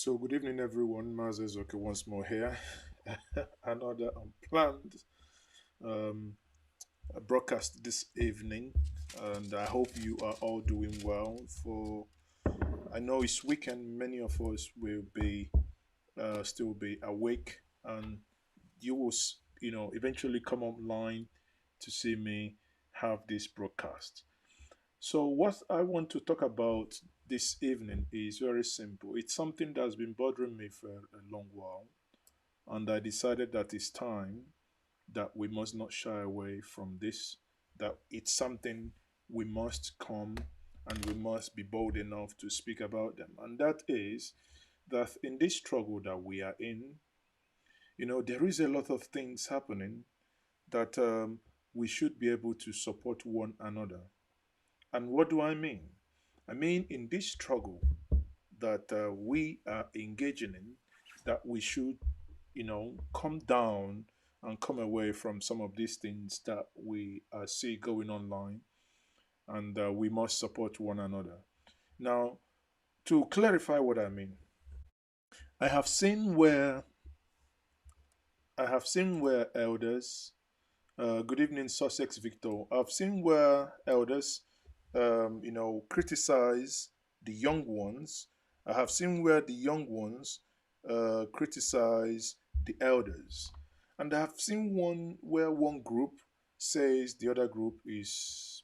So good evening, everyone. Mazes okay once more here. Another unplanned um, broadcast this evening, and I hope you are all doing well. For I know it's weekend, many of us will be still be awake, and you will, eventually come online to see me have this broadcast. So, what I want to talk about this evening is very simple. It's something that's been bothering me for a long while, and I decided that it's time that we must not shy away from this, that it's something we must come and we must be bold enough to speak about them. And that is that in this struggle that we are in, there is a lot of things happening that we should be able to support one another. And what do I mean? I mean, in this struggle that we are engaging in, that we should, come down and come away from some of these things that we see going online, and we must support one another. Now, to clarify what I mean, I have seen where elders, good evening, Sussex Victor. I've seen where elders, criticize the young ones. I have seen where the young ones criticize the elders. And I have seen one where one group says the other group is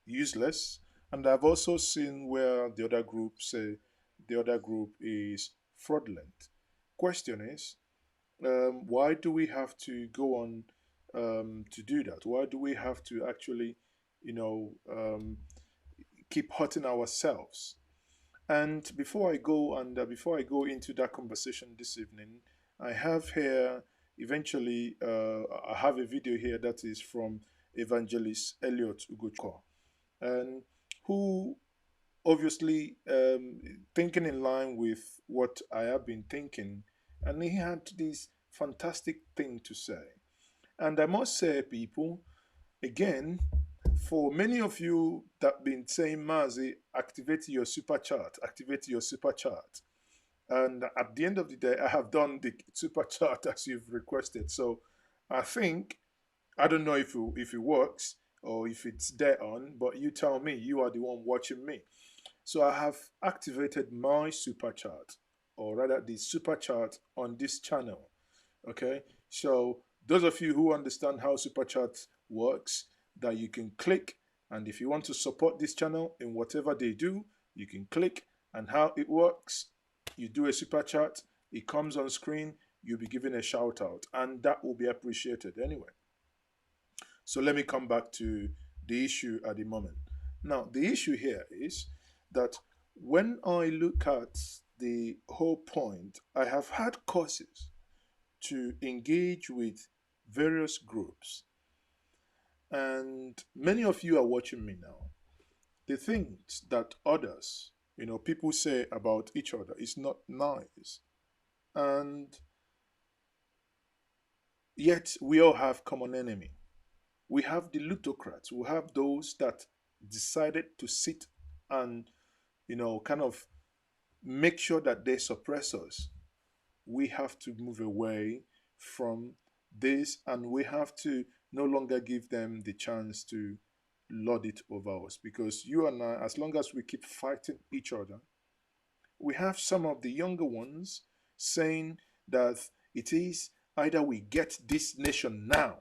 useless. And I've also seen where the other group say the other group is fraudulent. Question is, why do we have to go on to do that? Why do we have to actually, you know, um, keep hurting ourselves? And before I go into that conversation this evening, I have here eventually I have a video here that is from Evangelist Elliot Ugochukwu, and who obviously thinking in line with what I have been thinking, and he had this fantastic thing to say. And I must say, people, again, for many of you that been saying, Mazi, activate your super chart. And at the end of the day, I have done the super chart as you've requested. So I think, I don't know if it works or if it's there on, but you tell me, you are the one watching me. So I have activated my super chart, or rather the super chart on this channel. Okay. So those of you who understand how super chat works, that you can click, and if you want to support this channel in whatever they do, you can click, and how it works, you do a super chat, it comes on screen, you'll be given a shout out, and that will be appreciated anyway. So let me come back to the issue at the moment. Now, the issue here is that when I look at the whole point, I have had courses to engage with various groups, and many of you are watching me now. The things that others, people say about each other is not nice, and yet we all have common enemy. We have the plutocrats. We have those that decided to sit and, kind of make sure that they suppress us. We have to move away from this, and we have to no longer give them the chance to lord it over us, because you and I, as long as we keep fighting each other, we have some of the younger ones saying that it is either we get this nation now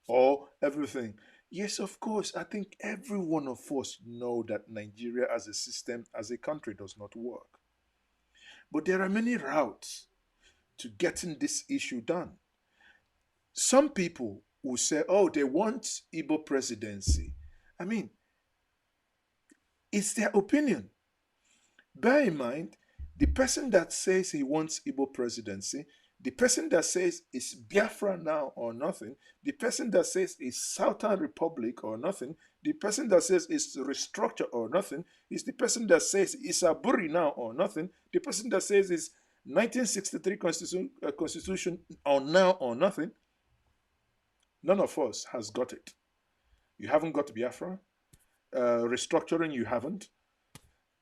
or everything. Yes, of course, I think every one of us know that Nigeria as a system, as a country, does not work. But there are many routes to getting this issue done. Some people will say, oh, they want Igbo presidency. I mean, it's their opinion. Bear in mind, the person that says he wants Igbo presidency, the person that says it's Biafra now or nothing, the person that says it's Southern Republic or nothing, the person that says it's restructure or nothing, is the person that says it's Aburi now or nothing, the person that says it's 1963 constitution or now or nothing. None of us has got it. You haven't got Biafra. Restructuring, you haven't.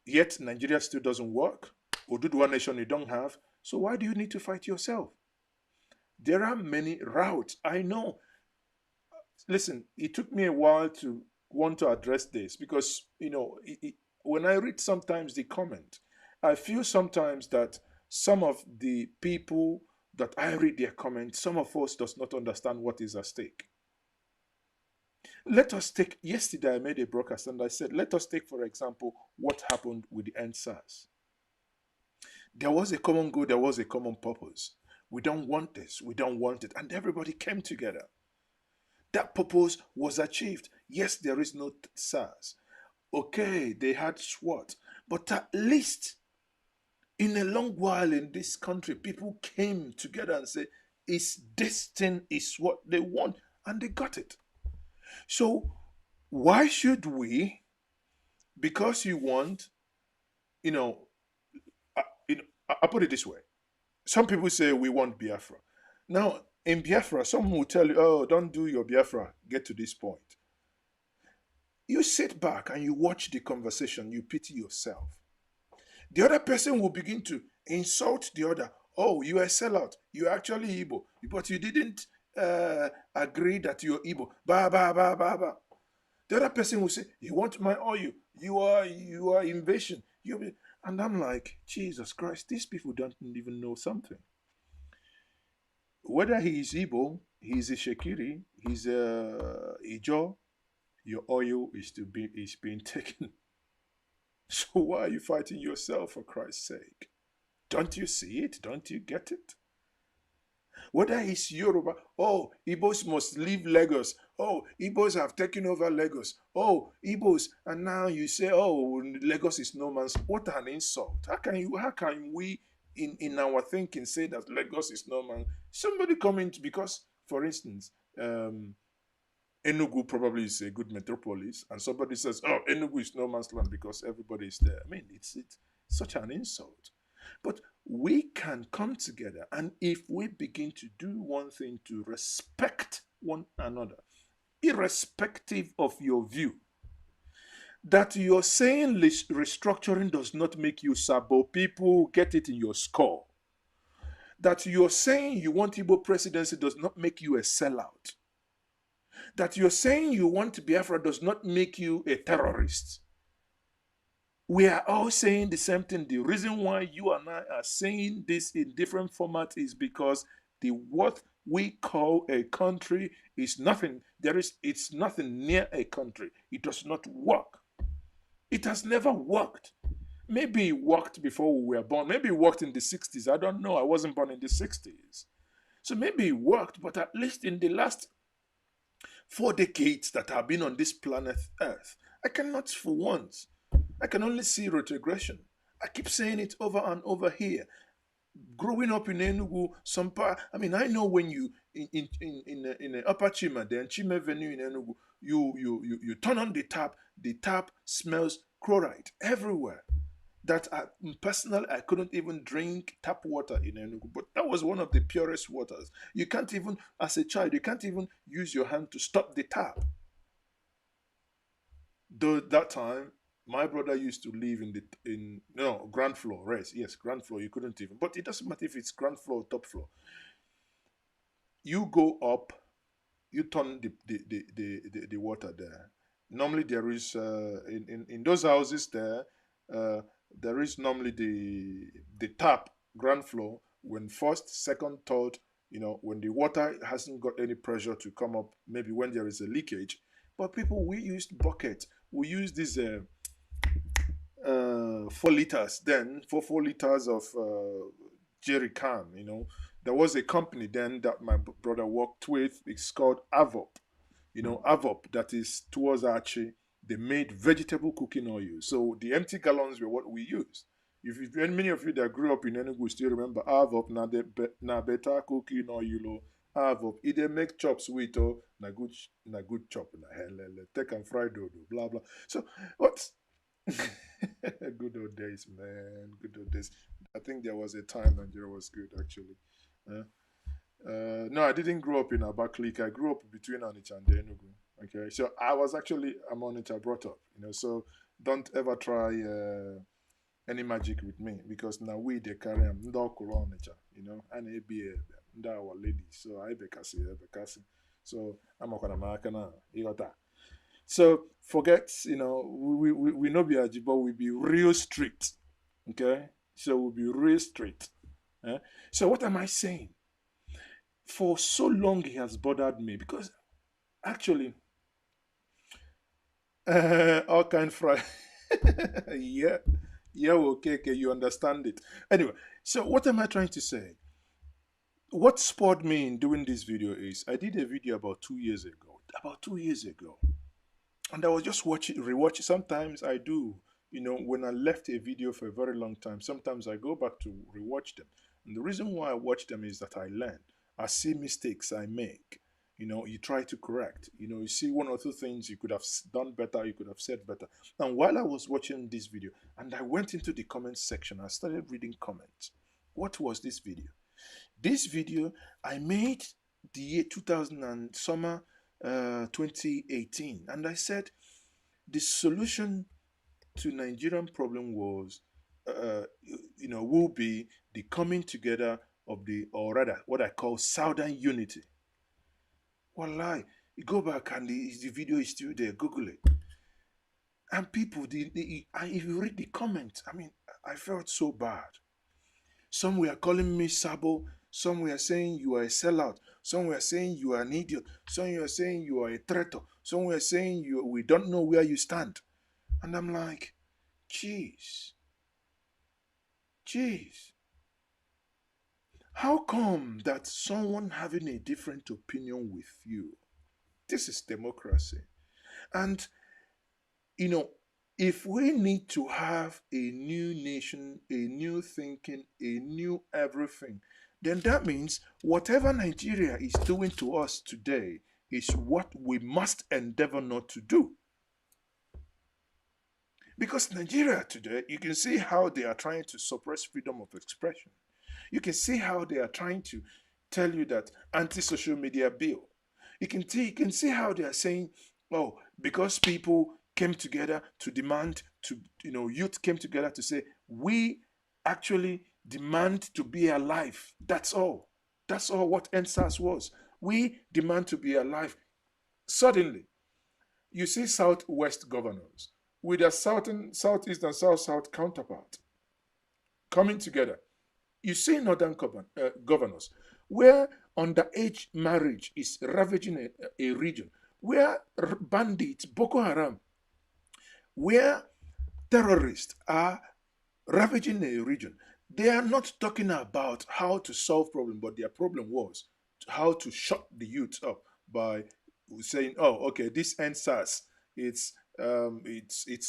Yet Nigeria still doesn't work. Oduduwa nation you don't have. So why do you need to fight yourself? There are many routes. I know. Listen, it took me a while to want to address this because, when I read sometimes the comment, I feel sometimes that some of the people that I read their comments, some of us does not understand what is at stake. Let us take, yesterday I made a broadcast and I said, let us take, for example, what happened with the EndSARS. There was a common goal, there was a common purpose. We don't want this, we don't want it. And everybody came together. That purpose was achieved. Yes, there is no SARS. Okay, they had SWAT. But at least in a long while in this country, people came together and said, this thing is what they want. And they got it. So why should we, because you want, you know, I put it this way. Some people say we want Biafra. Now, in Biafra, someone will tell you, oh, don't do your Biafra, get to this point. You sit back and you watch the conversation, you pity yourself. The other person will begin to insult the other. Oh, you are a sellout. You're actually Igbo, but you didn't agree that you're Igbo. Ba, ba, ba, ba, ba. The other person will say, you want my oil. You are invasion. And I'm like, Jesus Christ, these people don't even know something. Whether he is Igbo, he's a Shekiri, he's a Ijo, your oil is being taken. So why are you fighting yourself, for Christ's sake? Don't you see it? Don't you get it? Whether it's Yoruba, oh, Igbos must leave Lagos. Oh, Igbos have taken over Lagos. Oh, Igbos, and now you say, oh, Lagos is no man's. What an insult! How can we, in our thinking, say that Lagos is no man? Somebody coming to, because, for instance, Enugu probably is a good metropolis, and somebody says, "Oh, Enugu is no man's land because everybody is there." I mean, it's such an insult. But we can come together, and if we begin to do one thing to respect one another, irrespective of your view, that you're saying restructuring does not make you sabo, people get it in your skull. That you're saying you want Igbo presidency does not make you a sellout. That you're saying you want Biafra does not make you a terrorist. We are all saying the same thing. The reason why you and I are saying this in different formats is because what we call a country is nothing. It's nothing near a country. It does not work. It has never worked. Maybe it worked before we were born. Maybe it worked in the 60s. I don't know. I wasn't born in the 60s. So maybe it worked, but at least in the last 4 decades that I've been on this planet Earth, I cannot for once. I can only see retrogression. I keep saying it over and over here. Growing up in Enugu, I know when you in the upper Chima, then Chima Avenue in Enugu, you turn on the tap smells chloride everywhere. That personally, I couldn't even drink tap water in Enugu, but that was one of the purest waters. You can't even, as a child, you can't even use your hand to stop the tap. Though that time, my brother used to live in ground floor, right? Yes, ground floor. You couldn't even, but it doesn't matter if it's ground floor or top floor. You go up, you turn the water there. Normally there is in those houses there. There is normally the tap ground floor when first, second, third, when the water hasn't got any pressure to come up, maybe when there is a leakage. But people, we used buckets. We used these 4 liters then, 4 liters of jerry can. There was a company then that my brother worked with. It's called Avop. Avop, that is towards Archie. They made vegetable cooking oil. So the empty gallons were what we used. If many of you that grew up in Enugu still remember Avop, na better cooking oil. Avop, it they make chops with na good chop na helele. Take and fry dodo, blah blah. So what? Good old days, man. Good old days. I think there was a time Nigeria was good actually. No, I didn't grow up in Abakaliki. I grew up between Onitsha and Enugu. Okay, so I'm Onitsha brought up. So don't ever try any magic with me because now we they carry them you know, and it be our ladies. So I bekasi. So I'm not gonna you got that. So forget, you know, we not be ajibo, we be real strict. Okay? So we'll be real strict. Eh? So what am I saying? For so long he has bothered me because actually all kind fry. Yeah. Yeah, okay, you understand it. Anyway, so what am I trying to say? What spurred me in doing this video is I did a video about 2 years ago. About 2 years ago. And I was just watching, rewatching. Sometimes I do, you know, when I left a video for a very long time, sometimes I go back to rewatch them. And the reason why I watch them is that I learn. I see mistakes I make. You know, you try to correct. You know, you see one or two things you could have done better, you could have said better. And while I was watching this video, and I went into the comments section, I started reading comments. What was this video? This video I made the year 2000 and summer 2018, and I said the solution to Nigerian problem was, you know, will be the coming together of the, or rather, what I call Southern unity. Wallahi, you go back and the video is still there. Google it. And people, if you read the comments, I mean, I felt so bad. Some were calling me Sabo. Some were saying you are a sellout. Some were saying you are an idiot. Some were saying you are a traitor. Some were saying we don't know where you stand. And I'm like, jeez. Jeez. How come that someone having a different opinion with you? This is democracy. And, you know, if we need to have a new nation, a new thinking, a new everything, then that means whatever Nigeria is doing to us today is what we must endeavor not to do. Because Nigeria today, you can see how they are trying to suppress freedom of expression. You can see how they are trying to tell you that anti-social media bill. You can see how they are saying, oh, because people came together to demand to, you know, youth came together to say, we actually demand to be alive. That's all. That's all what EndSARS was. We demand to be alive. Suddenly, you see Southwest governors with their Southern, Southeast, and South counterpart coming together. You see Northern governors where underage marriage is ravaging a region, where bandits, Boko Haram, where terrorists are ravaging a region. They are not talking about how to solve problem, but their problem was how to shut the youth up by saying, "Oh, okay, this EndSARS, it's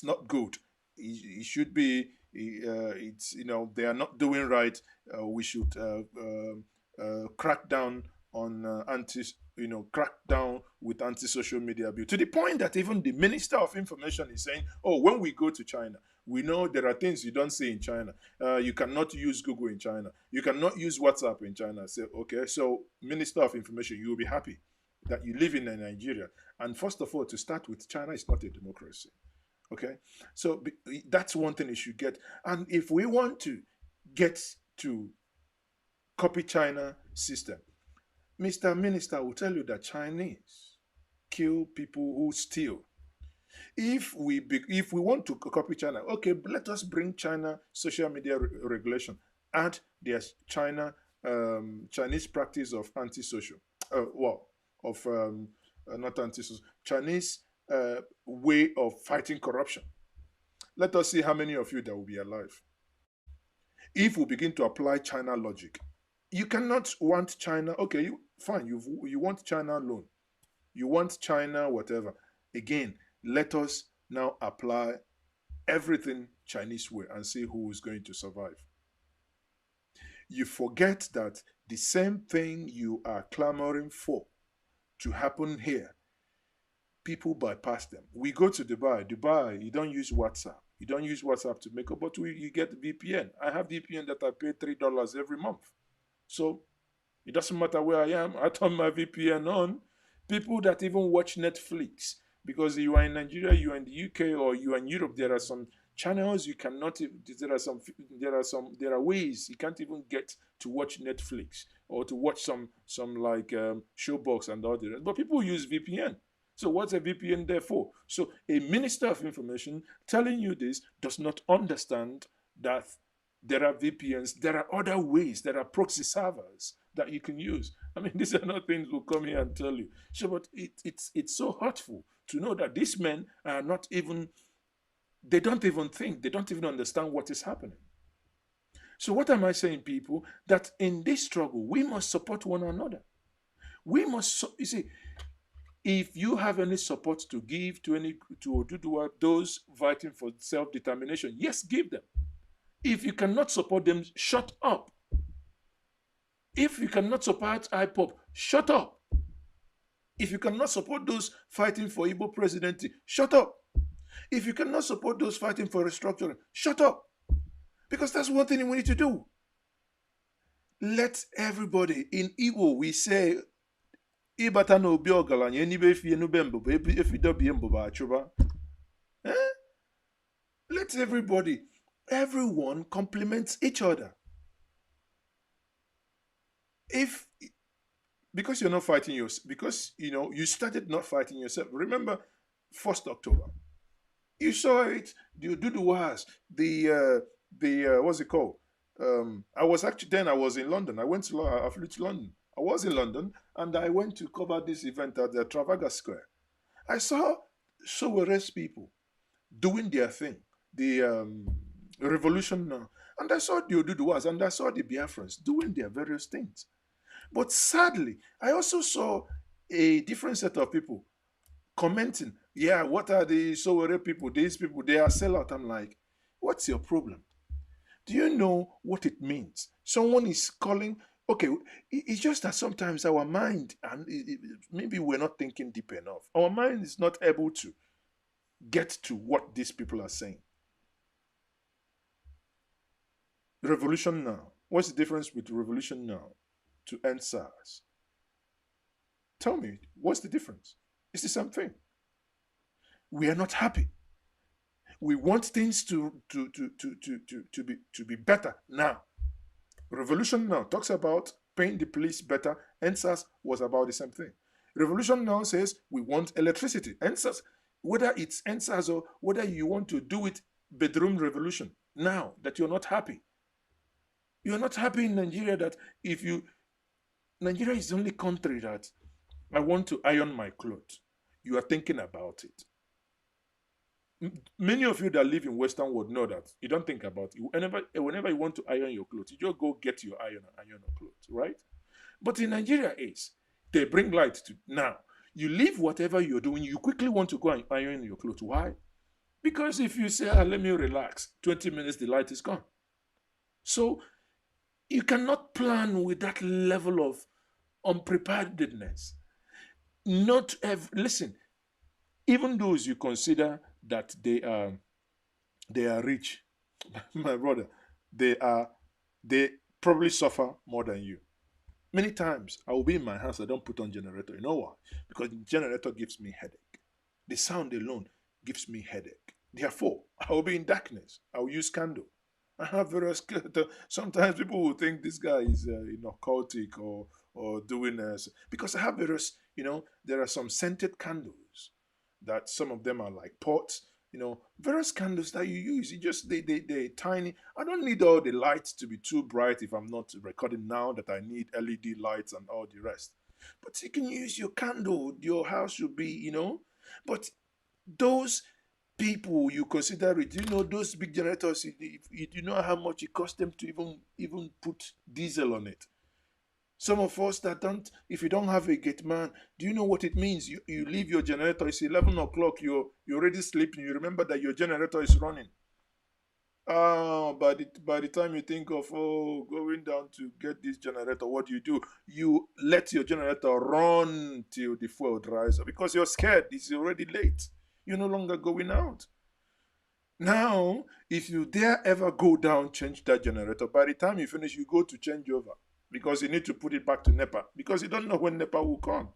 not good. It should be, it's, you know, they are not doing right. We should crack down on anti, you know, crack down with anti-social media abuse, to the point that even the Minister of Information is saying, oh, when we go to China, we know there are things you don't see in China. You cannot use Google in China. You cannot use WhatsApp in China. Say, okay, so Minister of Information, you will be happy that you live in Nigeria. And first of all, to start with, China is not a democracy. Okay, so that's one thing you should get. And if we want to get to copy China system, Mr. Minister will tell you that Chinese kill people who steal. If we want to copy China, okay, let us bring China social media regulation. Add their Chinese practice of antisocial, well, of not antisocial, Chinese way of fighting corruption. Let us see how many of you that will be alive. If we begin to apply China logic, you cannot want China. Okay, fine. You want China loan. You want China whatever. Again, let us now apply everything Chinese way and see who is going to survive. You forget that the same thing you are clamoring for to happen here, people bypass them. We go to Dubai. Dubai, you don't use WhatsApp. You don't use WhatsApp to make up, but you get VPN. I have VPN that I pay $3 every month. So it doesn't matter where I am. I turn my VPN on. People that even watch Netflix, because you are in Nigeria, you are in the UK, or you are in Europe, there are some Channels you cannot. There are ways you can't even get to watch Netflix or to watch some like Showbox and all the rest. But people use VPN. So what's a VPN there for? So a minister of information telling you this does not understand that there are VPNs, there are other ways, there are proxy servers that you can use. I mean, these are not things we'll come here and tell you. So, but it's so hurtful to know that these men are not even, they don't even think, they don't even understand what is happening. So, what am I saying, people? That in this struggle, we must support one another. We must, you see, if you have any support to give to any to those fighting for self-determination, yes, give them. If you cannot support them, shut up. If you cannot support IPOP, shut up. If you cannot support those fighting for Igbo presidency, shut up. If you cannot support those fighting for restructuring, shut up. Because that's one thing we need to do. Let everybody, in Igbo, we say, Ibata no obi ogalanya enibe efi enube mbobo efi dobie mbobo achuba. Let everyone complement each other. If because you're not fighting yourself, because you started not fighting yourself. Remember 1st October. You saw it, the Duduwas, the what's it called? I was in London. I flew to London. I was in London and I went to cover this event at the Trafalgar Square. I saw Soweres people doing their thing, the revolution now. And I saw the Oduduwas and I saw the Biafrans doing their various things. But sadly, I also saw a different set of people commenting, yeah, what are the Sowore people? These people, they are sellout. I'm like, what's your problem? Do you know what it means? Someone is calling, okay, it's just that sometimes our mind, and maybe we're not thinking deep enough. Our mind is not able to get to what these people are saying. Revolution now. What's the difference with revolution now to EndSARS? Tell me, what's the difference? It's the same thing. We are not happy. We want things to be better now. Revolution now talks about paying the police better. EndSARS was about the same thing. Revolution now says we want electricity. EndSARS, whether it's EndSARS or whether you want to do it bedroom revolution, now that you're not happy. You're not happy in Nigeria that Nigeria is the only country that I want to iron my clothes. You are thinking about it. Many of you that live in Western world know that you don't think about it. Whenever you want to iron your clothes, you just go get your iron and iron your clothes, right? But in Nigeria, they bring light to now. You leave whatever you're doing, you quickly want to go and iron your clothes. Why? Because if you say, let me relax, 20 minutes, the light is gone. So you cannot plan with that level of unpreparedness. Listen, even those you consider that they are rich, my brother, they probably suffer more than you. Many times I will be in my house, I don't put on generator. You know why? Because the generator gives me headache. The sound alone gives me headache. Therefore, I will be in darkness. I will use candle. I have various. Sometimes people will think this guy is cultic or doing because I have various. There are some scented candles that some of them are like pots. Various candles that you use. You just they tiny. I don't need all the lights to be too bright if I'm not recording now that I need LED lights and all the rest. But you can use your candle. Your house should be, But those people you consider it, those big generators, you know how much it costs them to even put diesel on it. Some of us that don't, if you don't have a gate man, do you know what it means? You leave your generator, it's 11 o'clock, you're already sleeping, you remember that your generator is running. By the time you think of going down to get this generator, what do? You let your generator run till the fuel dries up because you're scared. It's already late. You're no longer going out. Now, if you dare ever go down, change that generator, by the time you finish, you go to change over because you need to put it back to NEPA because you don't know when NEPA will come.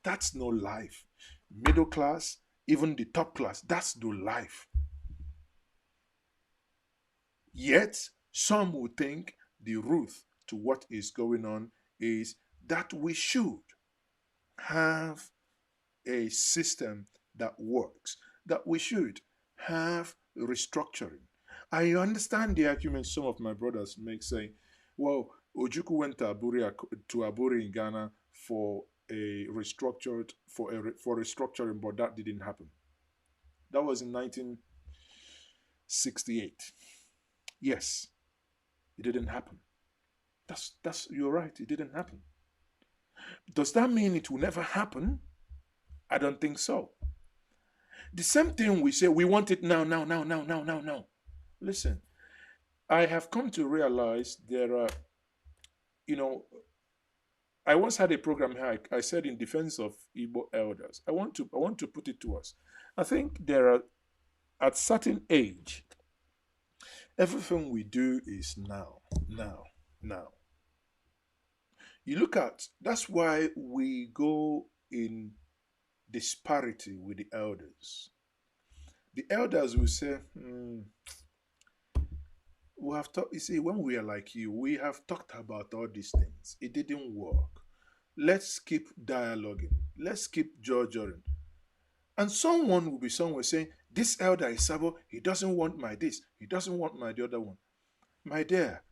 That's no life. Middle class, even the top class, that's no life. Yet, some would think the truth to what is going on is that we should have a system that works, that we should have restructuring. I understand the argument some of my brothers make saying, well, Ojuku went to Aburi in Ghana for a restructured for restructuring, but that didn't happen. That was in 1968. Yes, it didn't happen. That's you're right. It didn't happen. Does that mean it will never happen? I don't think so. The same thing we say we want it now, now, now, now, now, now, now. Listen, I have come to realize there are, you know, I once had a program here. I said in defense of Igbo elders. I want to put it to us. I think there are at certain age, everything we do is now, now, now. You look at that's why we go in disparity with the elders. The elders will say, we have talked, you see, when we are like you, we have talked about all these things. It didn't work. Let's keep dialoguing. Let's keep jojoring. And someone will be somewhere saying, this elder is Sabo, he doesn't want my this, he doesn't want my the other one. My dear,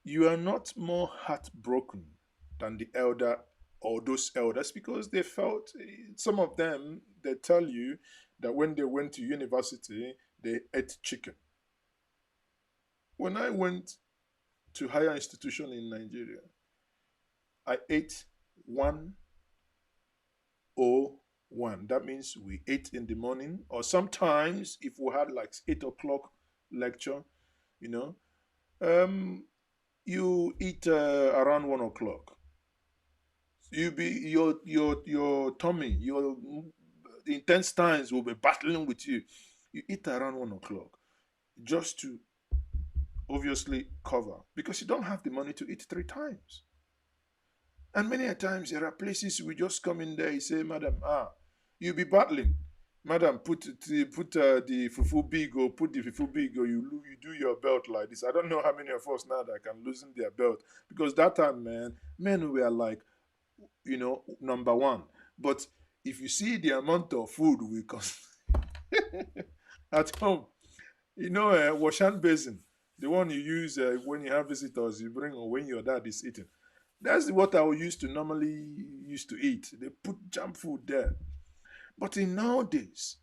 you are not more heartbroken than the elder or those elders because they felt some of them they tell you that when they went to university they ate chicken. When I went to higher institution in Nigeria, I ate 101. That means we ate in the morning, or sometimes if we had like 8 o'clock lecture, you know, um, you eat around 1 o'clock. You be your tummy, your intestines will be battling with you. You eat around 1 o'clock just to obviously cover because you don't have the money to eat 3 times. And many a times there are places we just come in there, you say, Madam, you'll be battling. Madam, put the fufu big or put the fufu big or you do your belt like this. I don't know how many of us now that can loosen their belt because that time, man, men were like, number one. But if you see the amount of food we consume at home, Washan basin, the one you use when you have visitors, you bring or when your dad is eating. That's what I used to normally used to eat. They put jam food there. But in nowadays,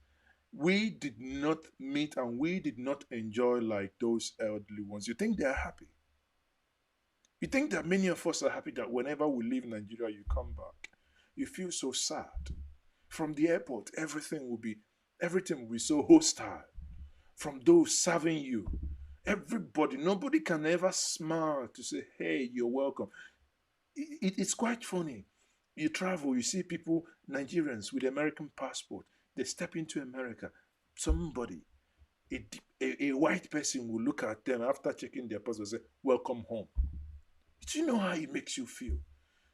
we did not meet and we did not enjoy like those elderly ones. You think they are happy? You think that many of us are happy that whenever we leave Nigeria, you come back. You feel so sad. From the airport, everything will be so hostile. From those serving you, everybody, nobody can ever smile to say, "Hey, you're welcome." It's quite funny. You travel, you see people, Nigerians with American passport. They step into America. Somebody, a white person will look at them after checking their passport and say, "Welcome home." Do you know how it makes you feel?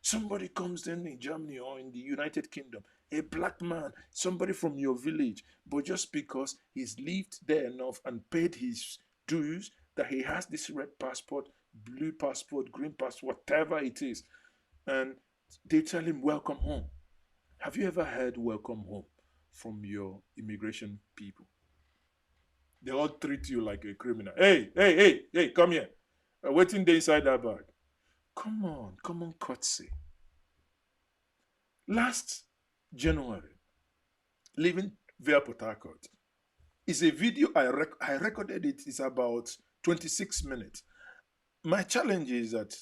Somebody comes in Germany or in the United Kingdom, a black man, somebody from your village, but just because he's lived there enough and paid his dues, that he has this red passport, blue passport, green passport, whatever it is, and they tell him, "Welcome home." Have you ever heard "welcome home" from your immigration people? They all treat you like a criminal. Hey, hey, hey, hey, come here. Waiting there inside that bag. Come on, courtesy. Last January, leaving via Port Harcourt, is a video I recorded it. It's about 26 minutes. My challenge is that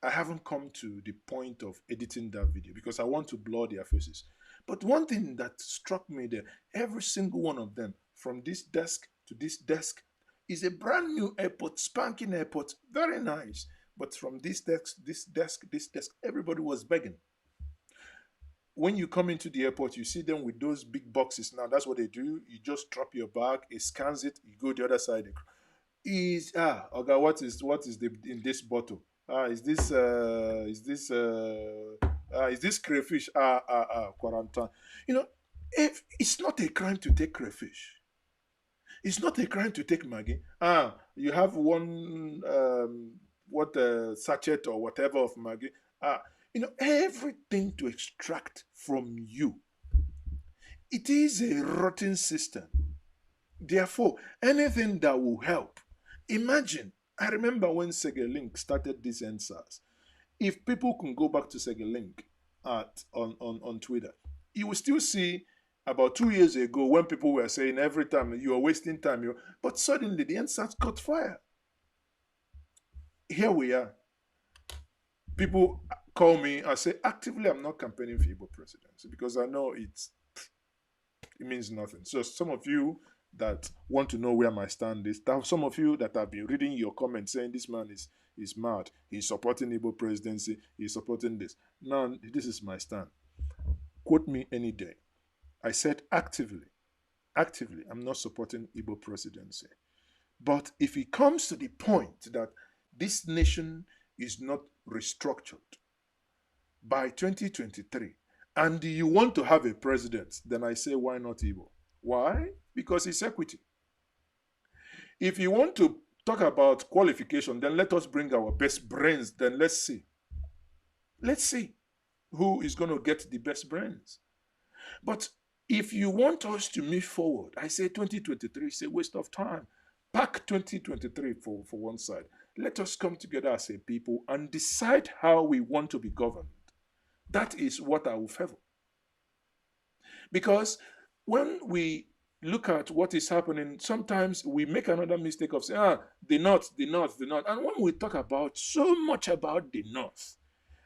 I haven't come to the point of editing that video because I want to blur their faces. But one thing that struck me there, every single one of them, from this desk to this desk, is a brand new airport, spanking airport, very nice. But from this desk, this desk, this desk, everybody was begging. When you come into the airport, you see them with those big boxes. Now that's what they do. You just drop your bag, it scans it, you go the other side. Okay, what is the in this bottle? Is this crayfish? Quarantine. If it's not a crime to take crayfish, it's not a crime to take Maggie. You have one what sachet or whatever of Maggi. Everything to extract from you. It is a rotten system. Therefore, anything that will help. Imagine, I remember when Segelink started this EndSARS. If people can go back to Segelink on Twitter, you will still see about 2 years ago when people were saying every time you are wasting time, but suddenly the EndSARS caught fire. Here we are. People call me and say, actively, I'm not campaigning for Igbo presidency because I know it means nothing. So some of you that want to know where my stand is, some of you that have been reading your comments saying this man is mad, he's supporting Igbo presidency, he's supporting this. Now, this is my stand. Quote me any day. I said actively, I'm not supporting Igbo presidency. But if it comes to the point that this nation is not restructured by 2023, and you want to have a president, then I say, why not Igbo? Why? Because it's equity. If you want to talk about qualification, then let us bring our best brains. Then let's see. Let's see who is going to get the best brains. But if you want us to move forward, I say 2023 is a waste of time. Pack 2023 for one side. Let us come together as a people and decide how we want to be governed. That is what I will favor. Because when we look at what is happening, sometimes we make another mistake of saying, the North. And when we talk about so much about the North,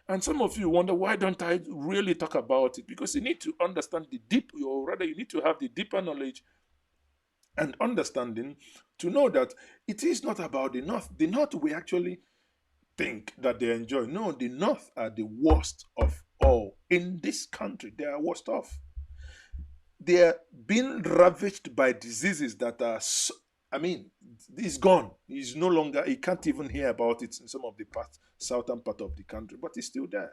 and some of you wonder, why don't I really talk about it? Because you need to understand or rather you need to have the deeper knowledge and understanding to know that it is not about the North. The North we actually think that they enjoy. No, the North are the worst of all. In this country, they are worst off. They are being ravaged by diseases that are, it's gone. It's no longer, you can't even hear about it in some of the southern part of the country, but it's still there.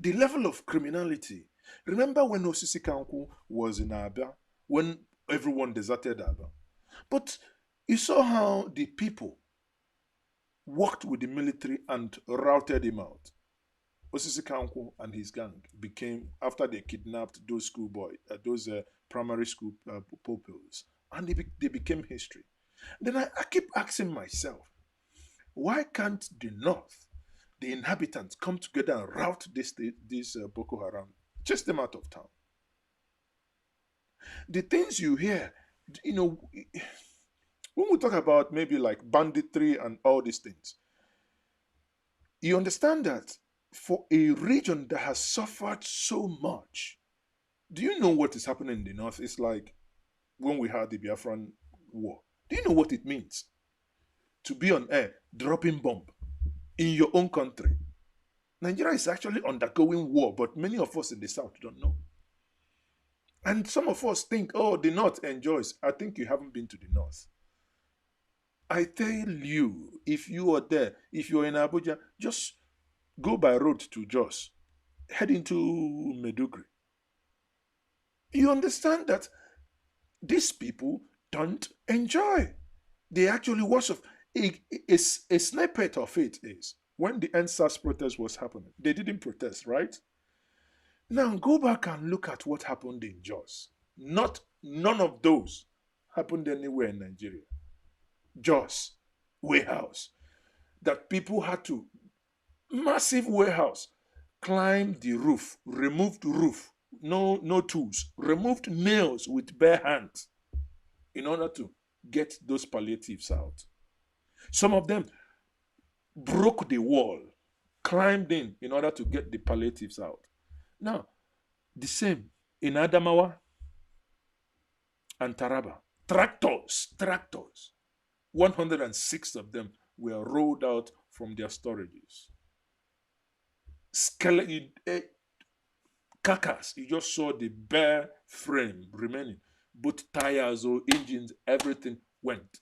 The level of criminality. Remember when Osisi Kanku was in Abia, when everyone deserted Abia? But you saw how the people worked with the military and routed him out. Osisi Kanku and his gang became, after they kidnapped those primary school pupils, and they became history. Then I keep asking myself, why can't the North, the inhabitants, come together and rout this Boko Haram, chase them out of town? The things you hear, when we talk about maybe like banditry and all these things, you understand that for a region that has suffered so much, do you know what is happening in the North? It's like when we had the Biafran war. Do you know what it means to be on air dropping bomb in your own country? Nigeria is actually undergoing war, but many of us in the South don't know. And some of us think, the North enjoys. I think you haven't been to the North. I tell you, if you are there, if you're in Abuja, just go by road to Jos, head into Medugri. You understand that these people don't enjoy. They actually watch off. A snippet of it is when the EndSARS protest was happening. They didn't protest, right? Now go back and look at what happened in Jos. None of those happened anywhere in Nigeria. Jos, warehouse, that people had to, massive warehouse, climb the roof, removed roof, no tools, removed nails with bare hands in order to get those palliatives out. Some of them broke the wall, climbed in order to get the palliatives out. Now, the same in Adamawa and Taraba. Tractors, 106 of them were rolled out from their storages. Skeleton, carcass, you just saw the bare frame remaining. Both tires or engines, everything went.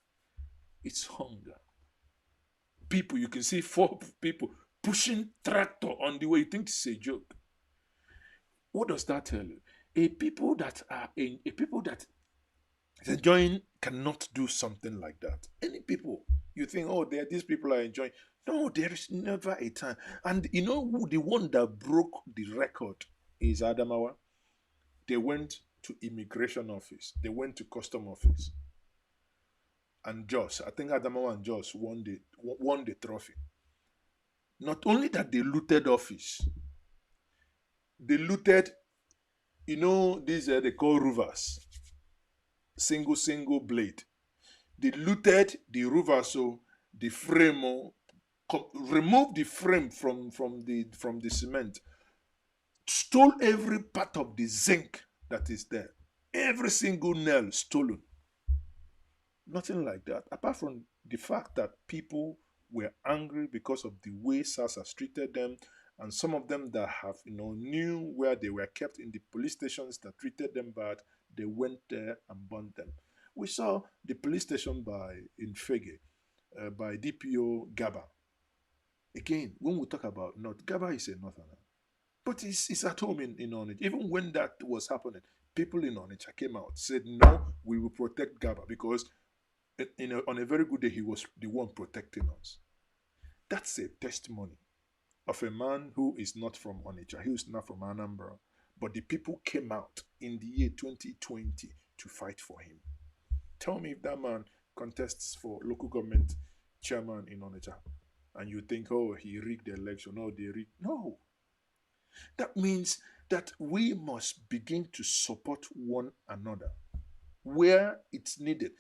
It's hunger. People, you can see 4 people pushing tractor on the way. You think it's a joke. What does that tell you? A people that The enjoying cannot do something like that. Any people, you think, oh, these people are enjoying. No, there is never a time. And you know who the one that broke the record is Adamawa. They went to immigration office. They went to custom office. And Jos, I think Adamawa and Jos won the trophy. Not only that they looted office, they looted, these they call rovers, single blade. They looted the rover, so the frame, removed the frame from the cement, stole every part of the zinc that is there, every single nail stolen. Nothing like that, apart from the fact that people were angry because of the way SARS has treated them, and some of them that have knew where they were kept in the police stations that treated them bad, they went there and burned them. We saw the police station in Fege, by DPO Gaba. Again, when we talk about North, Gaba is a northerner, but it's at home in Onitsha. Even when that was happening, people in Onitsha came out, said, no, we will protect Gaba because on a very good day, he was the one protecting us. That's a testimony of a man who is not from Onitsha, he is not from Anambra, but the people came out in the year 2020 to fight for him. Tell me if that man contests for local government chairman in Onitsha, and you think, oh, he rigged the election. No, they rigged. No. That means that we must begin to support one another where it's needed.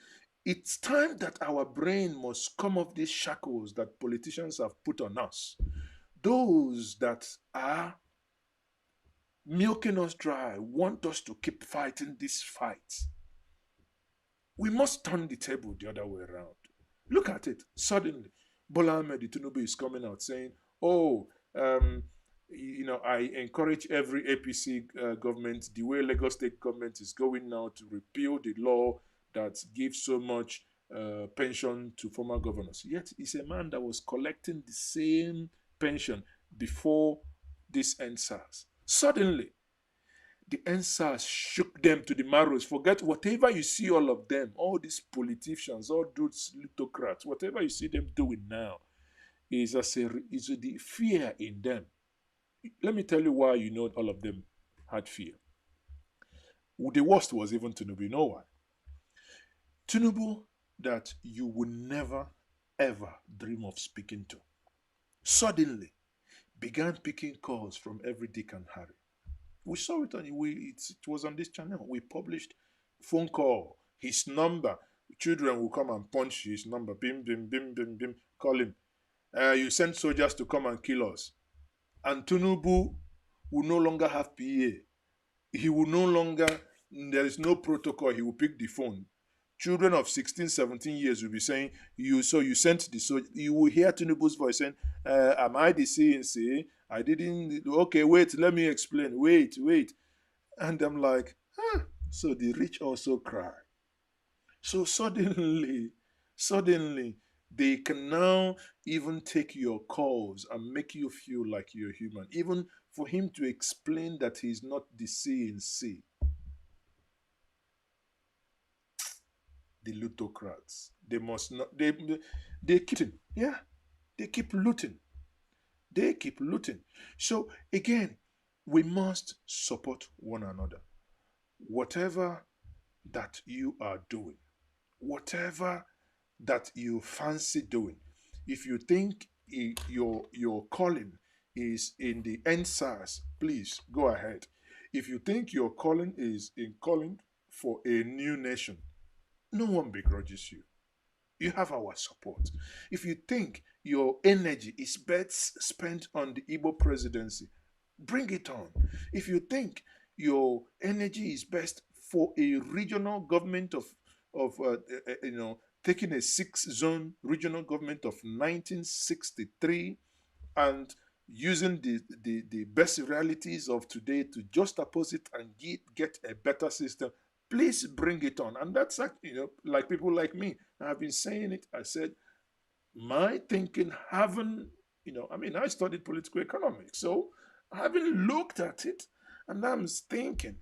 It's time that our brain must come off these shackles that politicians have put on us. Those that are milking us dry want us to keep fighting these fights. We must turn the table the other way around. Look at it. Suddenly, Bola Ahmed Tinubu is coming out saying, oh, I encourage every APC government, the way Lagos State government is going now, to repeal the law that gives so much pension to former governors. Yet he's a man that was collecting the same pension before this EndSARS. Suddenly, the EndSARS shook them to the marrows. Forget whatever you see all of them, all these politicians, all those plutocrats, whatever you see them doing now is the fear in them. Let me tell you why all of them had fear. The worst was even Tinubu. You know why? Tinubu that you would never ever dream of speaking to suddenly began picking calls from every Dick and Harry. We saw it it was on this channel. We published phone call, his number. Children will come and punch his number. Bim, bim, bim, bim, bim. Call him. You send soldiers to come and kill us. And Tinubu will no longer have PA. He will no longer, there is no protocol. He will pick the phone. Children of 16, 17 years will be saying, you sent the soldier. You will hear Tinubu's voice saying, am I the CNC? I didn't, okay, wait, let me explain. Wait. And I'm like, so the rich also cry. So suddenly, they can now even take your calls and make you feel like you're human. Even for him to explain that he's not the CNC. The lootocrats. They must not, they keep looting. Yeah, they keep looting. They keep looting. So again, we must support one another. Whatever that you are doing, whatever that you fancy doing, if you think your calling is in the EndSARS, please go ahead. If you think your calling is in calling for a new nation, no one begrudges you. You have our support. If you think your energy is best spent on the Igbo presidency, bring it on. If you think your energy is best for a regional government taking a 6-zone regional government of 1963 and using the best realities of today to just oppose it and get a better system, please bring it on. And that's like people like me. I've been saying it. I said, my thinking I studied political economics. So having looked at it, and I'm thinking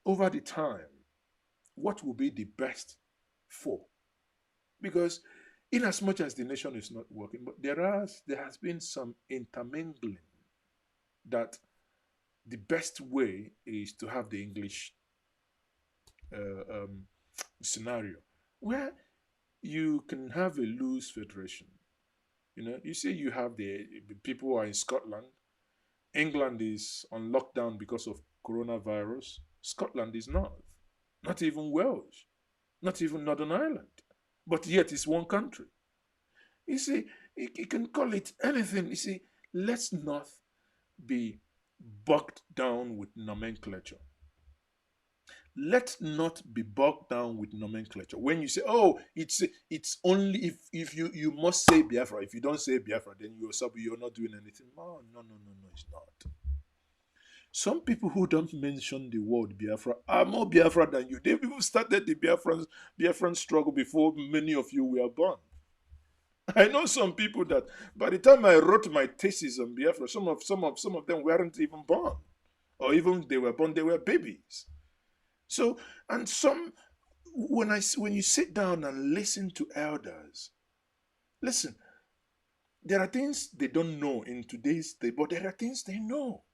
over the time, what will be the best for. Because in as much as the nation is not working, but there has been some intermingling that the best way is to have the English uh, um, scenario where you can have a loose federation. You know, you see, you have the people who are in Scotland. England is on lockdown because of coronavirus. Scotland is not. Not even Wales. Not even Northern Ireland. But yet it's one country. You see, you can call it anything. You see, let's not be bogged down with nomenclature. Let's not be bogged down with nomenclature. When you say, "Oh, it's only if you must say Biafra. If you don't say Biafra, then you're not doing anything." No, no, no, no, no, it's not. Some people who don't mention the word Biafra are more Biafra than you. They've even started the Biafran struggle before many of you were born. I know some people that by the time I wrote my thesis on Biafra, some of them weren't even born, or even they were born, they were babies. So, and some when you sit down and listen to elders, listen, there are things they don't know in today's day, but there are things they know.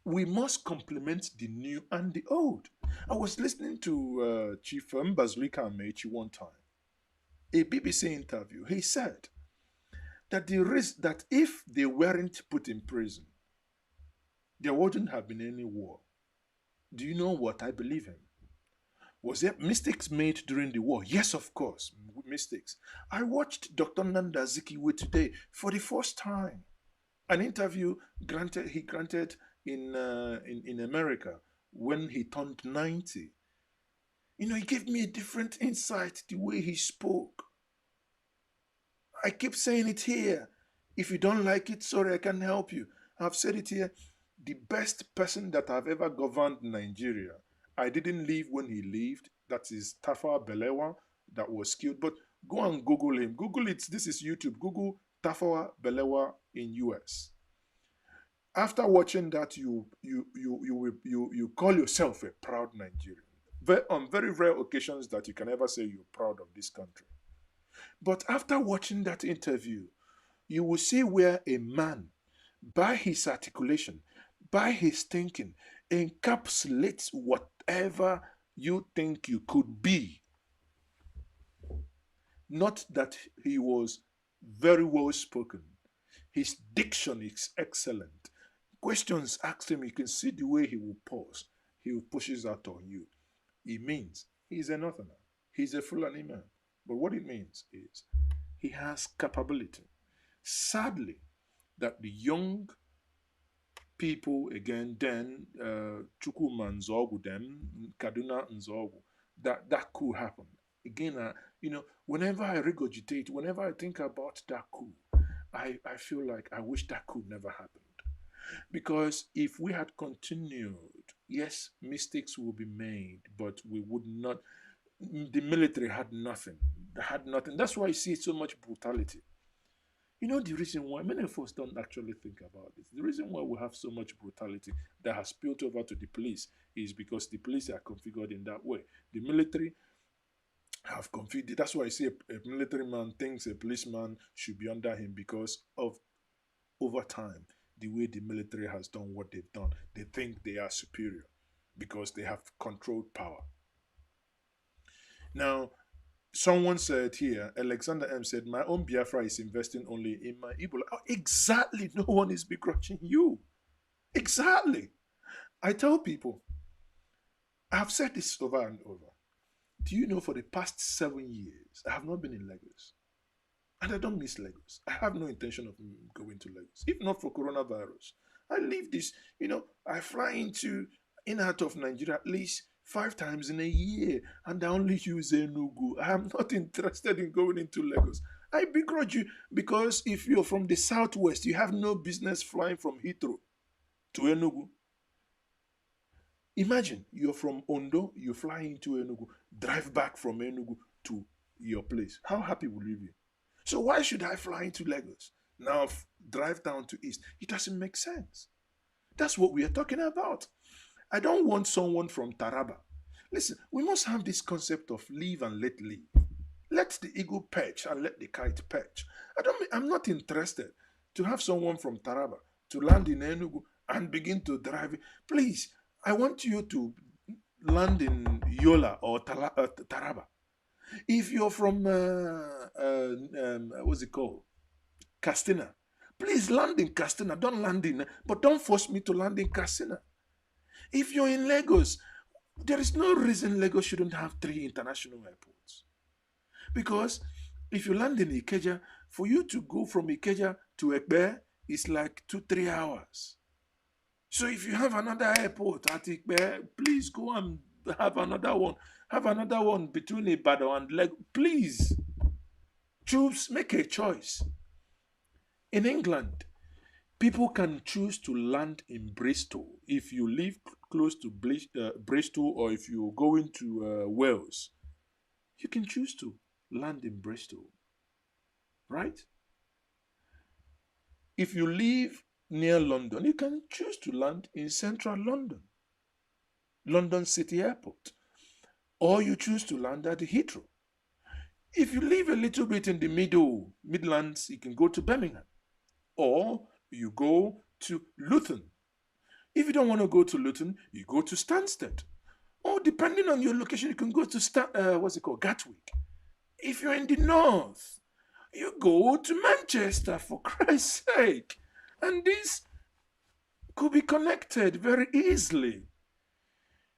We must complement the new and the old. I was listening to Chief Mbazulika Amechi one time, a BBC interview. He said that the risk that if they weren't put in prison, there wouldn't have been any war. Do you know what I believe him? Was there mistakes made during the war? Yes, of course, mistakes. I watched Dr. Nanda Zikiwe today for the first time. An interview he granted in America when he turned 90. You know, he gave me a different insight the way he spoke. I keep saying it here. If you don't like it, sorry, I can't help you. I've said it here. The best person that I've ever governed Nigeria, I didn't leave when he lived. That is Tafawa Balewa that was killed. But go and Google him. Google it. This is YouTube. Google Tafawa Balewa in US. After watching that, you call yourself a proud Nigerian. On very rare occasions that you can ever say you're proud of this country. But after watching that interview, you will see where a man, by his articulation, by his thinking, encapsulates whatever you think you could be. Not that he was very well spoken. His diction is excellent. Questions asked him, you can see the way he will pause. He pushes out on you. It means he's a northerner. He's a Fulani man. But what it means is he has capability. Sadly, that the young people again, then Chukuma Nzogu, then Kaduna Nzogu, that coup happened. Again, whenever I regurgitate, whenever I think about that coup, I feel like I wish that coup never happened. Because if we had continued, yes, mistakes will be made, but we would not. The military had nothing. They had nothing. That's why you see so much brutality. You know the reason why many of us don't actually think about this. The reason why we have so much brutality that has spilled over to the police is because the police are configured in that way. The military have configured. That's why I say a military man thinks a policeman should be under him because of over time the way the military has done what they've done. They think they are superior because they have controlled power. Now, someone said here, Alexander M said, my own Biafra is investing only in my Ebola. Oh, exactly. No one is begrudging you. Exactly. I tell people, I've said this over and over. Do you know for the past 7 years, I have not been in Lagos. And I don't miss Lagos. I have no intention of going to Lagos. If not for coronavirus, I leave this, I fly in and out of Nigeria at least 5 times in a year, and I only use Enugu. I am not interested in going into Lagos. I begrudge you because if you're from the southwest, you have no business flying from Heathrow to Enugu. Imagine you're from Ondo, you fly into Enugu, drive back from Enugu to your place. How happy will you be? So why should I fly into Lagos? Now drive down to East. It doesn't make sense. That's what we are talking about. I don't want someone from Taraba Listen, we must have this concept of live and let live. Let the eagle perch and let the kite perch. I'm not interested to have someone from Taraba to land in Enugu and begin to drive. Please, I want you to land in Yola or Taraba. If you're from what's it called, Castina, please land in Castina. Don't land in, but don't force me to land in Castina. If you're in Lagos, there is no reason Lagos shouldn't have 3 international airports. Because if you land in Ikeja, for you to go from Ikeja to Ekbe, it's like 2-3 hours. So if you have another airport at Ekbe, please go and have another one. Have another one between Ibadan and Lagos. Please, choose, make a choice. In England, people can choose to land in Bristol. If you live close to Bristol, or if you're going to Wales, you can choose to land in Bristol, right? If you live near London, you can choose to land in central London, London City Airport, or you choose to land at Heathrow. If you live a little bit in the Midlands, you can go to Birmingham, or you go to Luton. If you don't want to go to Luton, you go to Stansted. Or depending on your location, you can go to Gatwick. If you're in the north, you go to Manchester, for Christ's sake. And this could be connected very easily.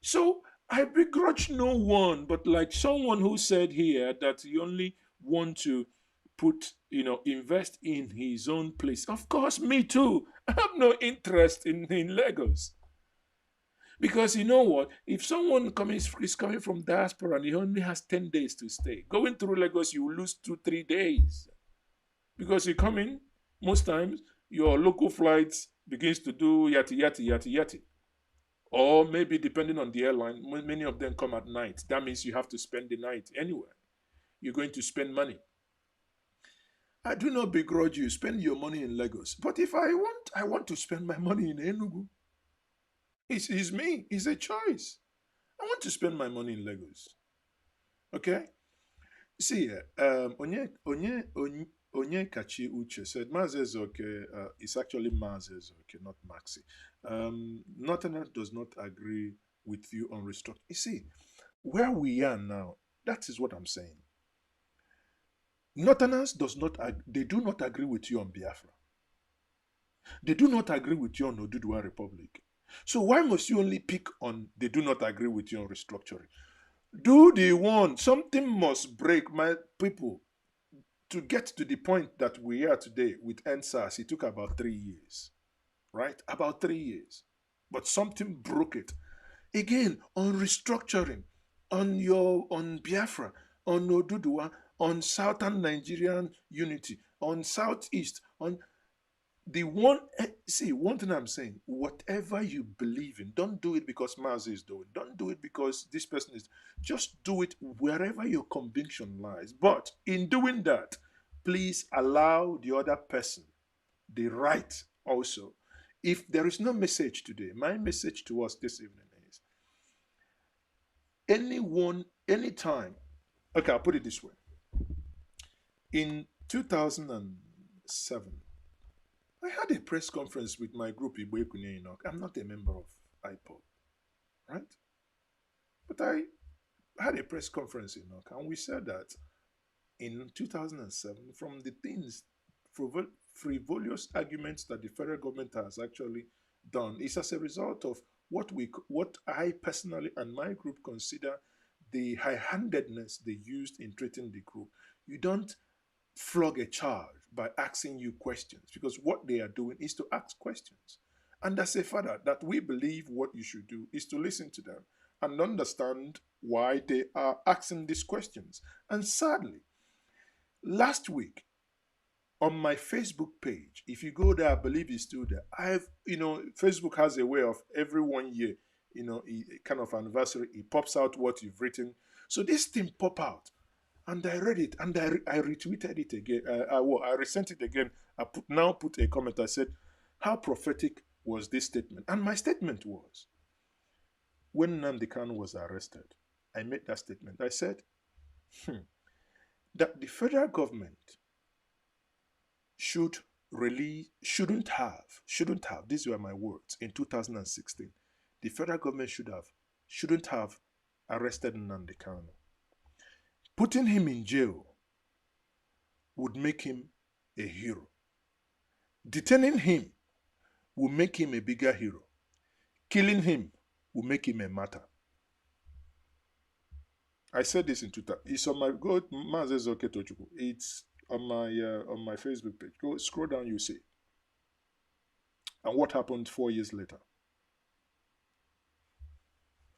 So I begrudge no one, but like someone who said here that you only want to invest in his own place. Of course, me too. I have no interest in Lagos. Because you know what? If someone is coming from diaspora and he only has 10 days to stay, going through Lagos, you will lose 2-3 days. Because you come in, most times, your local flights begins to do yati. Or maybe depending on the airline, many of them come at night. That means you have to spend the night anywhere. You're going to spend money. I do not begrudge you. Spend your money in Lagos. But if I want to spend my money in Enugu. It's me. It's a choice. I want to spend my money in Lagos. Okay? See, Onye Kachi Uche said Mazezoke is actually Mazezoke, not Maxi. Northerners does not agree with you on restructuring. You see, where we are now, that is what I'm saying. Northerners they do not agree with you on Biafra. They do not agree with you on Oduduwa Republic. So why must you only pick on they do not agree with you on restructuring? Do they want something must break, my people, to get to the point that we are today with EndSARS? It took about 3 years, right? About 3 years. But something broke it. Again, on restructuring, on Biafra, on Oduduwa, on Southern Nigerian unity, on Southeast, on the one. See, one thing I'm saying: whatever you believe in, don't do it because Mazi is doing. Don't do it because this person is. Just do it wherever your conviction lies. But in doing that, please allow the other person the right also. If there is no message today, my message to us this evening is: anyone, anytime. Okay, I'll put it this way. In 2007, I had a press conference with my group, Igbo Ekunye Enoch. I'm not a member of IPOD, right? But I had a press conference in Enoch, and we said that in 2007, from the things, frivolous arguments that the federal government has actually done, is as a result of what I personally and my group consider the high-handedness they used in treating the group. You don't flog a child by asking you questions, because what they are doing is to ask questions. And as a father, that we believe what you should do is to listen to them and understand why they are asking these questions. And sadly, last week on my Facebook page, if you go there, I believe it's still there. Facebook has a way of every 1 year, kind of anniversary, it pops out what you've written. So this thing pop out. And I read it, and I retweeted it again. I resent it again. I put a comment. I said, how prophetic was this statement? And my statement was, when Nnamdi Kanu was arrested, I made that statement. I said that the federal government shouldn't have, these were my words in 2016. The federal government shouldn't have arrested Nnamdi Kanu. Putting him in jail would make him a hero. Detaining him will make him a bigger hero. Killing him will make him a martyr. I said this in Twitter. It's on my It's on my Facebook page. Go scroll down, you see. And what happened 4 years later?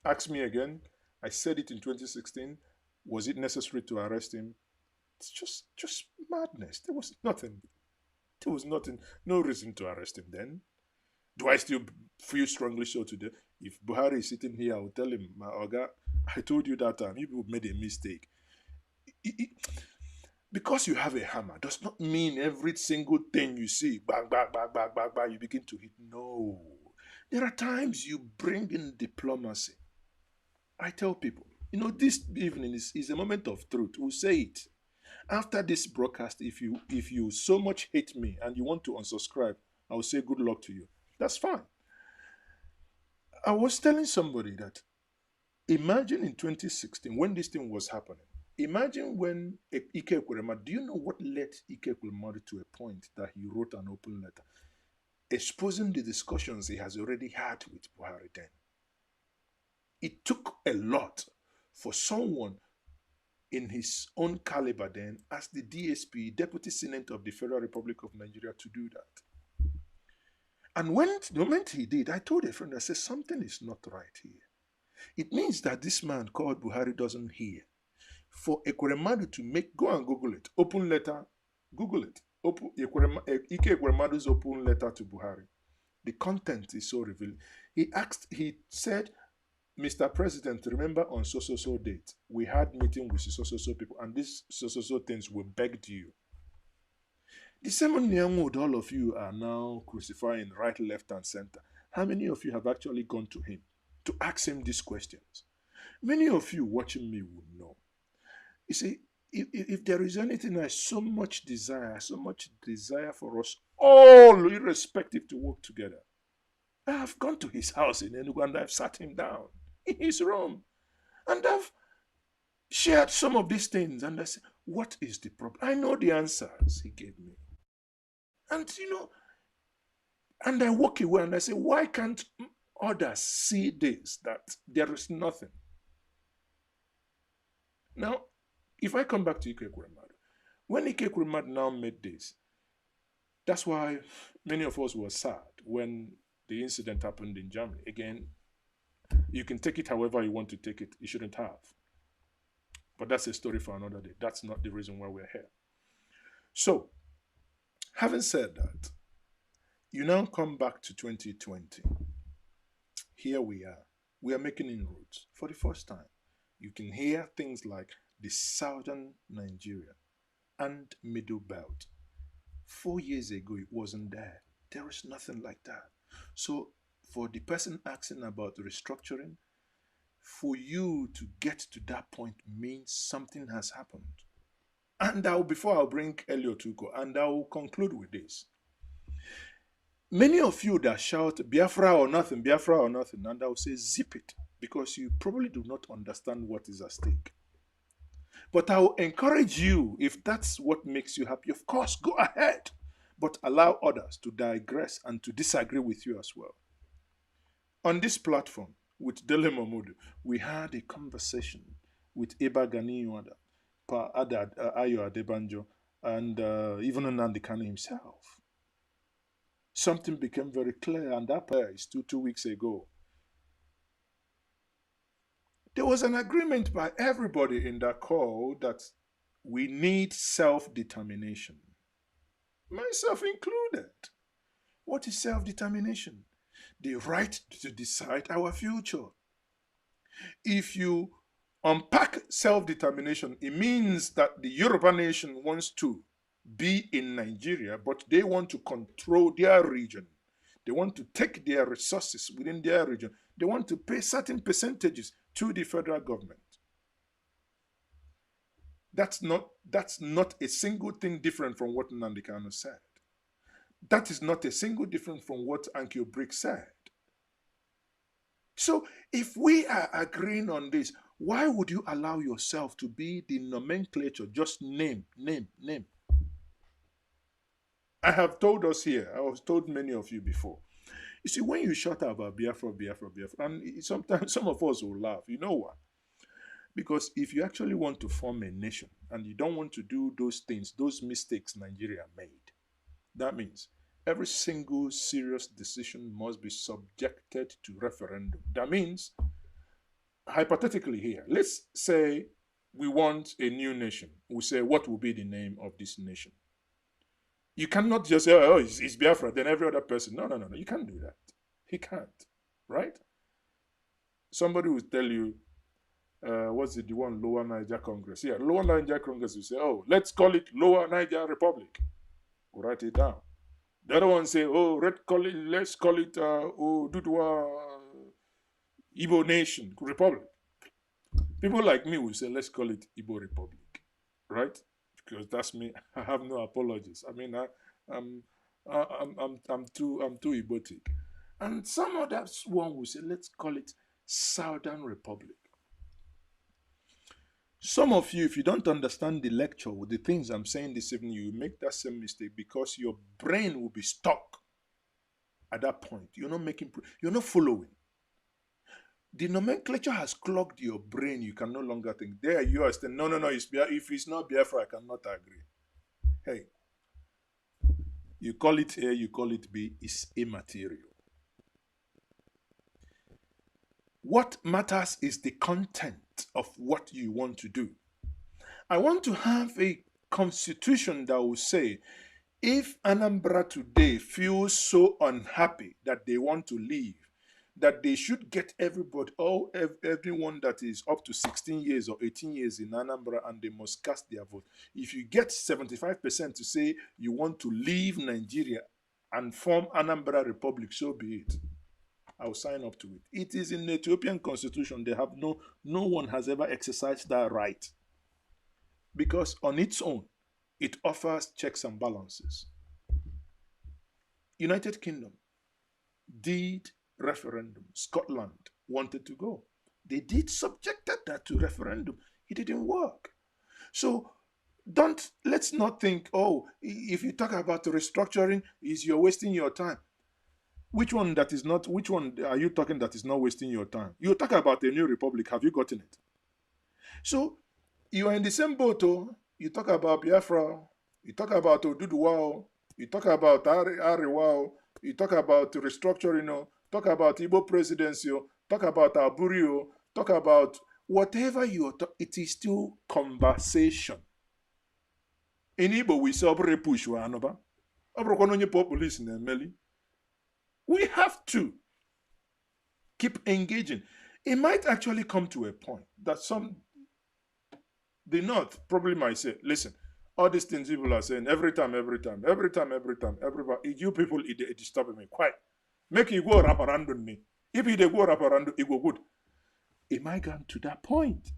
Ask me again. I said it in 2016. Was it necessary to arrest him? It's just madness. There was nothing. No reason to arrest him then. Do I still feel strongly so today? If Buhari is sitting here, I will tell him, my Oga, I told you that time, you made a mistake. Because you have a hammer does not mean every single thing you see, bang, bang, bang, bang, bang, bang, you begin to hit. No. There are times you bring in diplomacy. I tell people, this evening is a moment of truth. We'll say it. After this broadcast, if you so much hate me and you want to unsubscribe, I will say good luck to you. That's fine. I was telling somebody that imagine in 2016 when this thing was happening. Imagine when Ike Ekweremadu, do you know what led Ike Ekweremadu to a point that he wrote an open letter exposing the discussions he has already had with Buhari then? It took a lot for someone in his own caliber then as the DSP, Deputy Senate of the Federal Republic of Nigeria, to do that. And the moment he did, I told a friend, I said, something is not right here. It means that this man called Buhari doesn't hear. For Ekweremadu to go and Google it, open letter, Google it, Ike Ekwuremadu's open letter to Buhari. The content is so revealing. He said, Mr. President, remember on so date, we had meeting with so people, and these so things we begged you. The same Nyanwood all of you are now crucifying right, left, and center. How many of you have actually gone to him to ask him these questions? Many of you watching me will know. You see, if there is anything I so much desire for us all, irrespective, to work together, I have gone to his house in Enugu and I've sat him down in his room and I've shared some of these things and I said, what is the problem? I know the answers he gave me. And and I walk away and I say, why can't others see this, that there is nothing? Now, if I come back to Ike Ekweremadu, when Ike Ekweremadu now made this, that's why many of us were sad when the incident happened in Germany. Again, you can take it however you want to take it. You shouldn't have. But that's a story for another day. That's not the reason why we're here. So, having said that, you now come back to 2020. Here we are. We are making inroads for the first time. You can hear things like the southern Nigeria and middle belt. 4 years ago, it wasn't there. There is nothing like that. So for the person asking about restructuring, for you to get to that point means something has happened. And before I'll bring Elliot Uko, and I will conclude with this. Many of you that shout Biafra or nothing, and I will say zip it, because you probably do not understand what is at stake. But I will encourage you, if that's what makes you happy, of course, go ahead. But allow others to digress and to disagree with you as well. On this platform, with Dele Momodu, we had a conversation with Eba Ganiwada, Pa Ayo Adebanjo, and even Nnamdi Kanu himself. Something became very clear, and that is two weeks ago. There was an agreement by everybody in that call that we need self-determination, myself included. What is self-determination? The right to decide our future. If you unpack self-determination, it means that the Yoruba nation wants to be in Nigeria, but they want to control their region. They want to take their resources within their region. They want to pay certain percentages to the federal government. That's not a single thing different from what Nnamdi Kanu said. That is not a single different from what Ankyo Brick said. So if we are agreeing on this, why would you allow yourself to be the nomenclature? Just name, name, name. I have told us here, I have told many of you before. You see, when you shout about Biafra, Biafra, Biafra, and sometimes some of us will laugh. You know why? Because if you actually want to form a nation and you don't want to do those things, those mistakes Nigeria made, that means every single serious decision must be subjected to referendum. That means, hypothetically here, let's say we want a new nation. We say, what will be the name of this nation? You cannot just say, oh, it's Biafra, then every other person. No, no, no, no. You can't do that. He can't, right? Somebody will tell you, what's it, the one, Lower Niger Congress? Yeah, Lower Niger Congress will say, oh, let's call it Lower Niger Republic. We'll write it down. The other one say, oh, let's call it Dudwa Igbo Nation Republic. People like me will say, let's call it Igbo Republic, right? Because that's me. I have no apologies. I mean, I'm too Igbotic. And some other one will say, let's call it Southern Republic. Some of you, if you don't understand the lecture with the things I'm saying this evening, you make that same mistake because your brain will be stuck at that point. You're not following. The nomenclature has clogged your brain. You can no longer think. There you are saying, no, if it's not Biafra, I cannot agree. Hey, you call it A, you call it B, it's immaterial. What matters is the content of what you want to do. I want to have a constitution that will say, if Anambra today feels so unhappy that they want to leave, that they should get everyone that is up to 16 years or 18 years in Anambra and they must cast their vote. If you get 75% to say you want to leave Nigeria and form Anambra Republic, so be it. I'll sign up to it. It is in the Ethiopian constitution. They have no one has ever exercised that right. Because on its own, it offers checks and balances. United Kingdom did referendum. Scotland wanted to go. They did subjected that to referendum. It didn't work. So let's not think, oh, if you talk about restructuring, you're wasting your time. Which one are you talking that is not wasting your time? You talk about a new republic, have you gotten it? So you are in the same boat. You talk about Biafra, you talk about Oduduwa, you talk about Ariwa, you talk about restructuring, talk about Igbo presidency, talk about Aburi, talk about whatever it is still conversation. In Igbo, we say push another. Police in Meli. We have to keep engaging. It might actually come to a point that the North probably might say, listen, all these things people are saying every time, everybody, you people, it disturbs me. Quite. Make you go referendum me. If you go referendum, it go good. It might come to that point.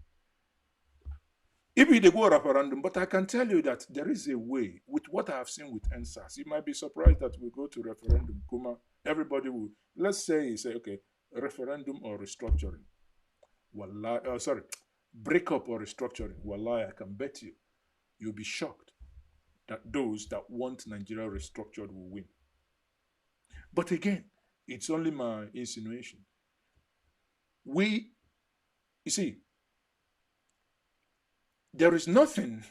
If you go referendum, but I can tell you that there is a way, with what I have seen with EndSARS, you might be surprised that we go to referendum, Kuma, everybody will, let's say, okay, referendum or restructuring. Wallahi, breakup or restructuring. Wallahi, I can bet you'll be shocked that those that want Nigeria restructured will win. But again, it's only my insinuation. You see, there is nothing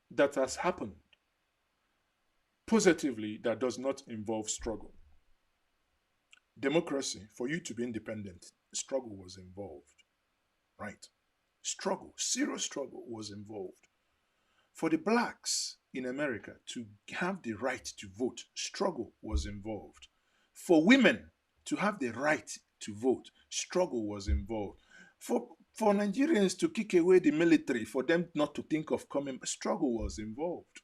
that has happened positively that does not involve struggle. Democracy, for you to be independent, struggle was involved, right? Struggle, serious struggle was involved. For the blacks in America to have the right to vote, struggle was involved. For women to have the right to vote, struggle was involved. For Nigerians to kick away the military, for them not to think of coming, struggle was involved.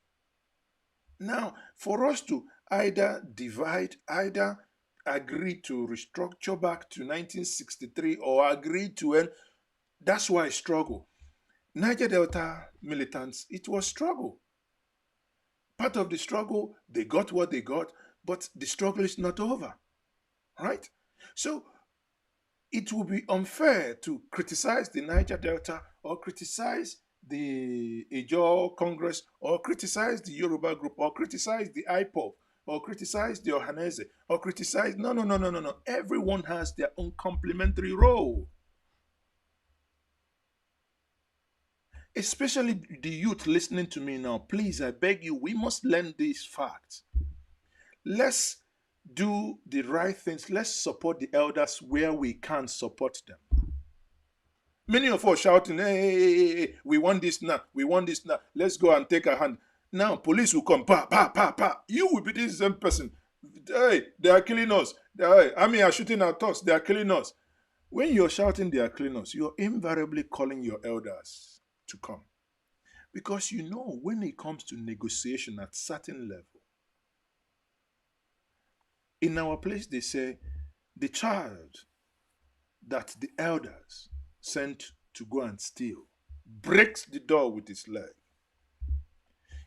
Now, for us to either divide, either agree to restructure back to 1963 or agree to end, that's why struggle. Niger Delta militants, it was struggle. Part of the struggle, they got what they got, but the struggle is not over, right? So it would be unfair to criticize the Niger Delta or criticize the Ijaw Congress or criticize the Yoruba group or criticize the IPOB or criticize the Ohanese or criticize. No, no, no, no, no, no. Everyone has their own complementary role. Especially the youth listening to me now. Please, I beg you, we must learn these facts. Let's do the right things. Let's support the elders where we can support them. Many of us shouting, hey, hey, hey, hey, we want this now, we want this now. Let's go and take a hand. Now police will come, pa, pa, pa, pa. You will be the same person. Hey, they are killing us. Hey, army are shooting at us. They are killing us. When you're shouting they are killing us, you're invariably calling your elders to come. Because you know when it comes to negotiation at certain level, in our place they say the child that the elders sent to go and steal breaks the door with his leg.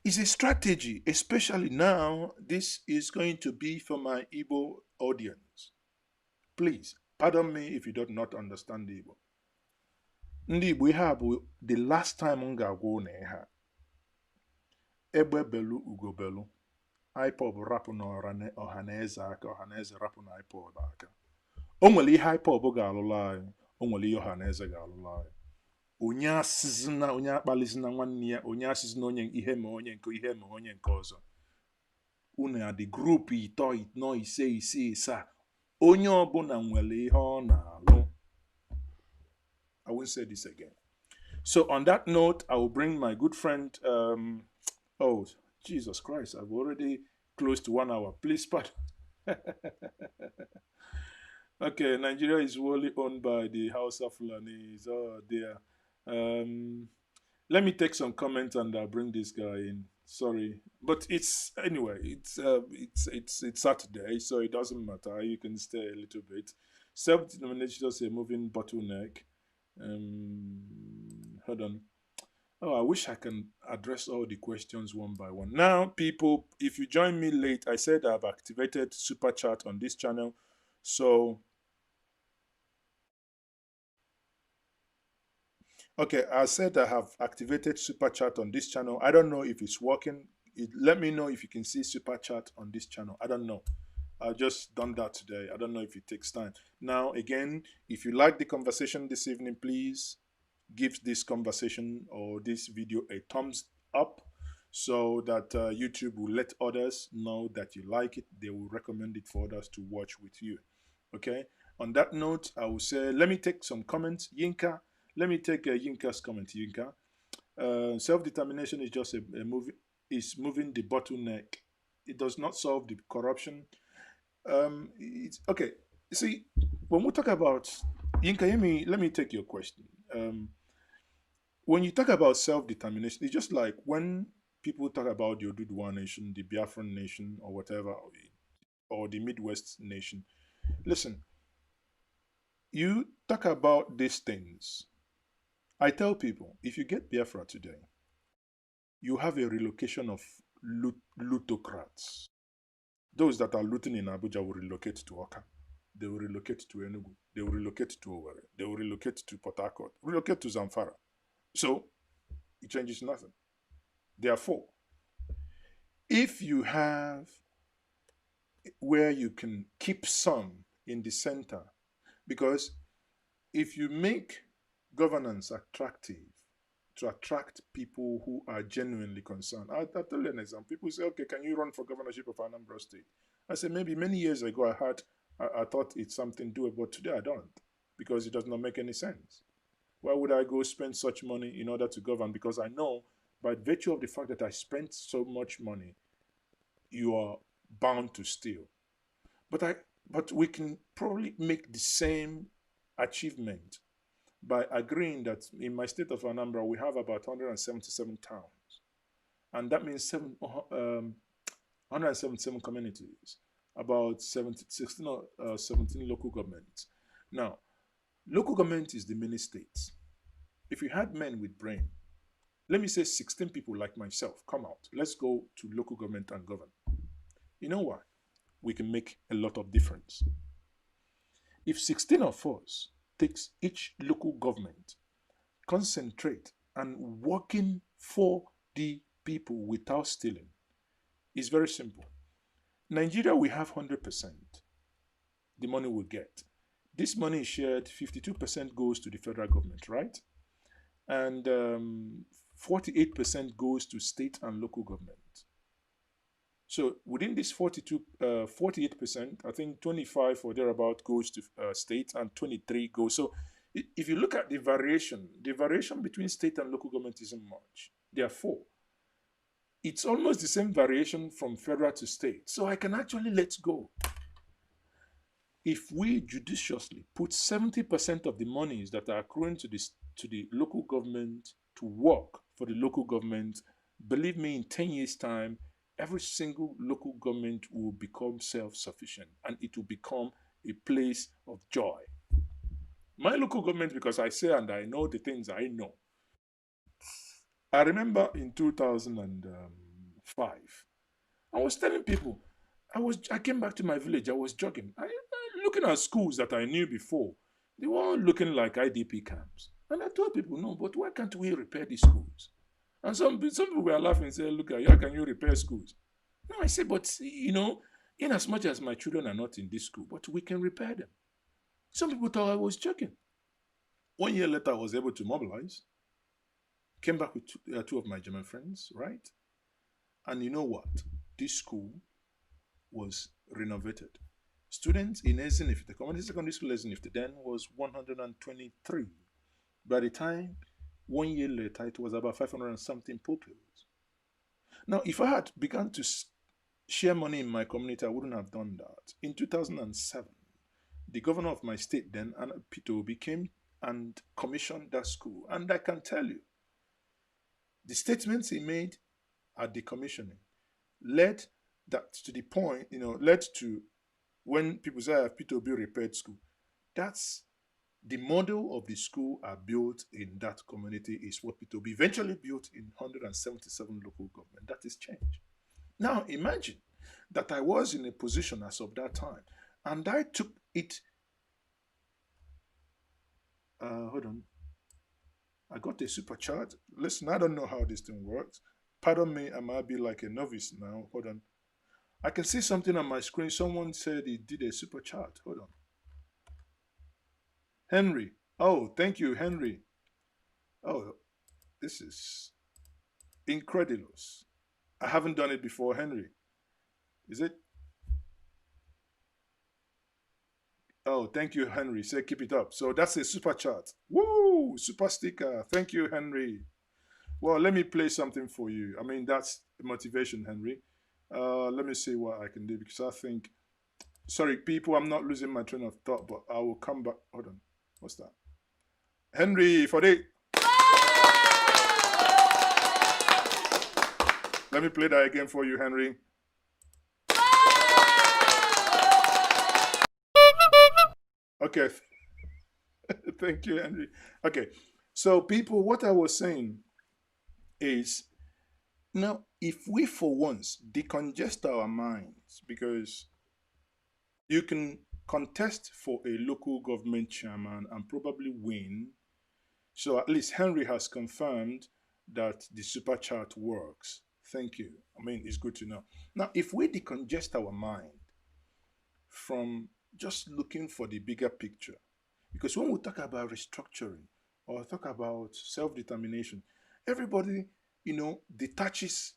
It's a strategy, especially now. This is going to be for my Igbo audience. Please, pardon me if you do not understand Igbo. Ndị Igbo ihe a bụ the last time m ga-agwa unu ihe a. Egbe belu ugo belu. IPOB rapụ na ọhaneze aka, ọhaneze rapụ na IPOB aka. O nwere ihe IPOB ga-alụlụ anyị, o nwere ihe ọhaneze ga-alụlụ anyị. Onye asịzina, onye akpalizina nwanne ya, onye asịzina onye ihe ma onye nke ihe ma onye nke ọzọ. Unu ya dị grupu ito ino ise ise ise onye ọbụla nwere ihe ọ na-alụ. I won't say this again. So on that note, I will bring my good friend, oh, Jesus Christ, I've already close to 1 hour. Please pardon. Okay, Nigeria is wholly owned by the House of Fulanis. Oh dear. Let me take some comments and I'll bring this guy in. Sorry, but it's anyway. It's Saturday, so it doesn't matter. You can stay a little bit. Self-determination is a moving bottleneck. Hold on. Oh, I wish I can address all the questions one by one. Now, people, if you join me late, I said I've activated super chat on this channel. So, okay, I said I have activated super chat on this channel. I don't know if it's working. Let me know if you can see super chat on this channel. I don't know. I've just done that today. I don't know if it takes time. Now, again, if you like the conversation this evening, please give this conversation or this video a thumbs up so that YouTube will let others know that you like it. They will recommend it for others to watch with you. Okay. On that note, I will say, let me take some comments. Yinka, let me take Yinka's comment. Yinka, self-determination is just a movie. Is moving the bottleneck. It does not solve the corruption. It's okay. See, when we talk about Yinka, let me take your question. When you talk about self-determination, it's just like when people talk about the Oduduwa nation, the Biafran nation, or whatever, or the Midwest nation. Listen, you talk about these things. I tell people, if you get Biafra today, you have a relocation of lootocrats. Those that are looting in Abuja will relocate to Oka. They will relocate to Enugu. They will relocate to Owerri. They will relocate to Port Harcourt. Relocate to Zamfara. So, it changes nothing. Therefore, if you have where you can keep some in the center, because if you make governance attractive to attract people who are genuinely concerned, I'll tell you an example. People say, okay, can you run for governorship of Anambra State? I said, maybe many years ago I thought it's something doable, but today I don't, because it does not make any sense. Why would I go spend such money in order to govern? Because I know by virtue of the fact that I spent so much money, you are bound to steal. But we can probably make the same achievement by agreeing that in my state of Anambra, we have about 177 towns. And that means 177 communities, about 17 local governments. Now, local government is the mini states. If you had men with brain, Let me say 16 people like myself come out. Let's go to local government and govern. You know what? We can make a lot of difference. If 16 of us takes each local government, concentrate and working for the people without stealing, it's very simple. Nigeria, we have 100% the money we get. This money is shared, 52% goes to the federal government, right? And 48% goes to state and local government. So within this 48%, I think 25 or thereabout goes to state and 23 goes. So if you look at the variation between state and local government isn't much. Therefore, it's almost the same variation from federal to state. So I can actually let go. If we judiciously put 70% of the monies that are accruing to the local government to work for the local government, believe me, in 10 years' time, every single local government will become self-sufficient and it will become a place of joy. My local government, because I say and I know the things I know. I remember in 2005, I was telling people, I came back to my village, I was jogging. Looking at schools that I knew before, they were all looking like IDP camps. And I told people, no, but why can't we repair these schools? And some people were laughing and saying, look, how can you repair schools? No, I said, but in as much as my children are not in this school, but we can repair them. Some people thought I was joking. 1 year later, I was able to mobilize. Came back with two of my German friends, right? And you know what? This school was renovated. Students in Ezinif, the community secondary school Ezinif, then was 123. By the time 1 year later, it was about 500 and something pupils. Now, if I had begun to share money in my community, I wouldn't have done that. In 2007, the governor of my state then, Anna Pito, came and commissioned that school. And I can tell you, the statements he made at the commissioning led that to the point, led to when people say I have P2B repaired school. That's the model of the school are built in that community is what P2B eventually built in 177 local government. That is change. Now imagine that I was in a position as of that time and I took it. Hold on. I got a supercharge. Listen, I don't know how this thing works. Pardon me, I might be like a novice now. Hold on. I can see something on my screen. Someone said he did a supercharge. Hold on. Henry. Oh, thank you, Henry. Oh, this is incredulous. I haven't done it before, Henry. Is it? Oh, thank you, Henry. Say keep it up. So that's a super chat. Woo! Super sticker. Thank you, Henry. Well, let me play something for you. I mean, that's motivation, Henry. Let me see what I can do because I think, sorry, people, I'm not losing my train of thought, but I will come back. Hold on. What's that? Henry, for the. Let me play that again for you, Henry. Okay. Thank you, Henry. Okay. So, people, what I was saying is now, if we for once decongest our minds, because you can contest for a local government chairman and probably win. So at least Henry has confirmed that the super chat works. Thank you. I mean, it's good to know. Now, if we decongest our mind from just looking for the bigger picture, because when we talk about restructuring or talk about self-determination, everybody, detaches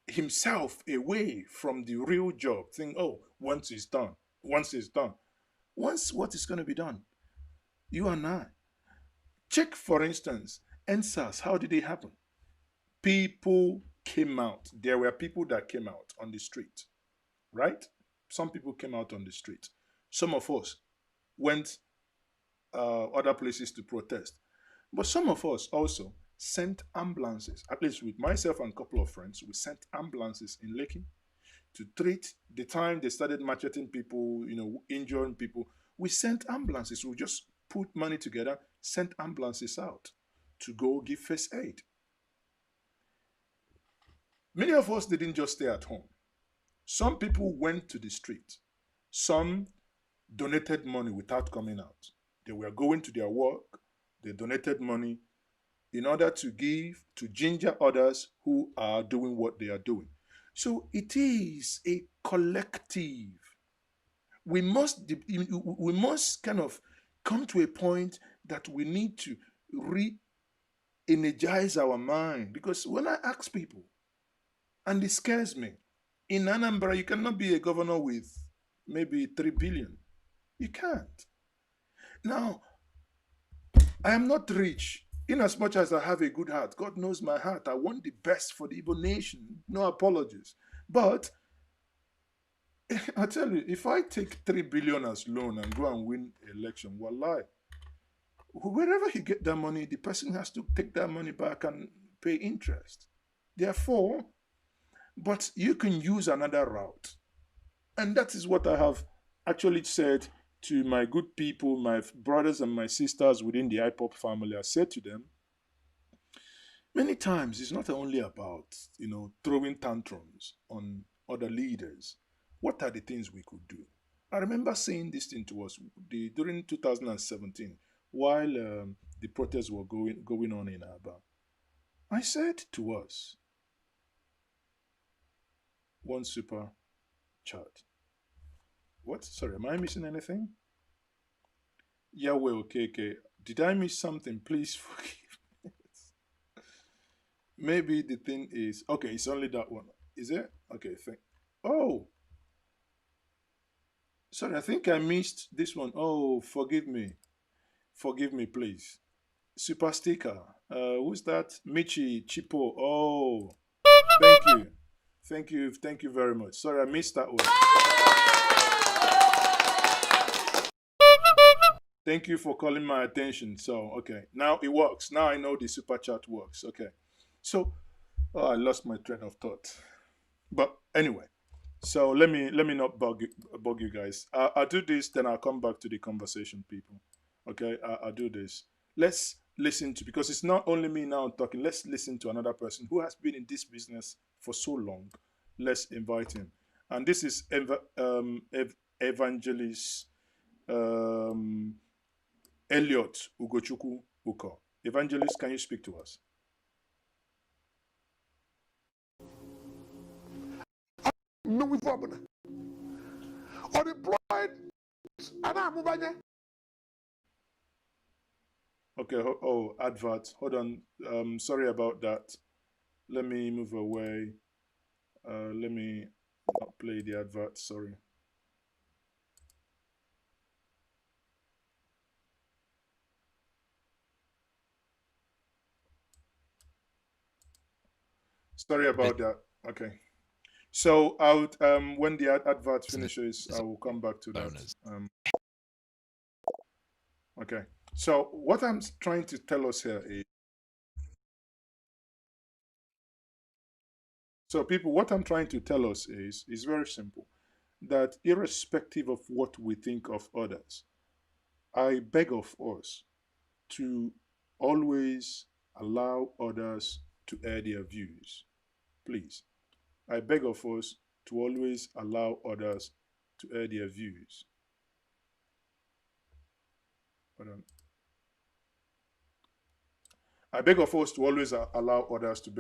himself away from the real job, think, oh, once it's done, once what is going to be done? You and I. Check, for instance, EndSARS, how did it happen? People came out. There were people that came out on the street, right? Some people came out on the street. Some of us went other places to protest. But some of us also sent ambulances, at least with myself and a couple of friends, we sent ambulances in Lekki to treat the time they started macheting people, injuring people. We sent ambulances. We just put money together, sent ambulances out to go give first aid. Many of us didn't just stay at home. Some people went to the street. Some donated money without coming out. They were going to their work, they donated money in order to give, to ginger others who are doing what they are doing. So it is a collective. We must kind of come to a point that we need to re-energize our mind. Because when I ask people, and it scares me, in Anambra, you cannot be a governor with maybe 3 billion. You can't. Now, I am not rich. In as much as I have a good heart, God knows my heart. I want the best for the Igbo nation. No apologies. But I tell you, if I take 3 billion as loan and go and win election, wallahi, wherever he get that money, the person has to take that money back and pay interest. Therefore, but you can use another route. And that is what I have actually said to my good people, my brothers and my sisters within the IPOP family. I said to them, many times it's not only about, throwing tantrums on other leaders. What are the things we could do? I remember saying this thing to us during 2017 while the protests were going on in Aba. I said to us, one super chat. What? Sorry, am I missing anything? Yahweh, okay. Did I miss something? Please forgive me. Maybe the thing is, okay, it's only that one. Is it? Okay, oh, sorry, I think I missed this one. Oh, forgive me. Forgive me, please. Super sticker. Who's that? Michi Chipo. Oh, thank you. Thank you very much. Sorry, I missed that one. Thank you for calling my attention. So, okay, now it works. Now I know the super chat works. Okay, so I lost my train of thought. But anyway, so let me not bug you guys. I'll do this, then I'll come back to the conversation, people. Okay, I'll do this. Let's listen to, because it's not only me now talking. Let's listen to another person who has been in this business for so long. Let's invite him. And this is Evangelist Elliot Ugochukwu Uko. Evangelist, can you speak to us? No, we problem. Unemployed, Okay, advert. Hold on. Sorry about that. Let me move away. Let me not play the advert. Sorry. Sorry about that. Okay. So I'll when the advert finishes, I will come back to that. Okay. So what I'm trying to tell us here is, so people, what I'm trying to tell us is very simple. That irrespective of what we think of others, I beg of us to always allow others to air their views. Please. I beg of us to always allow others to air their views. I beg of us to always allow others to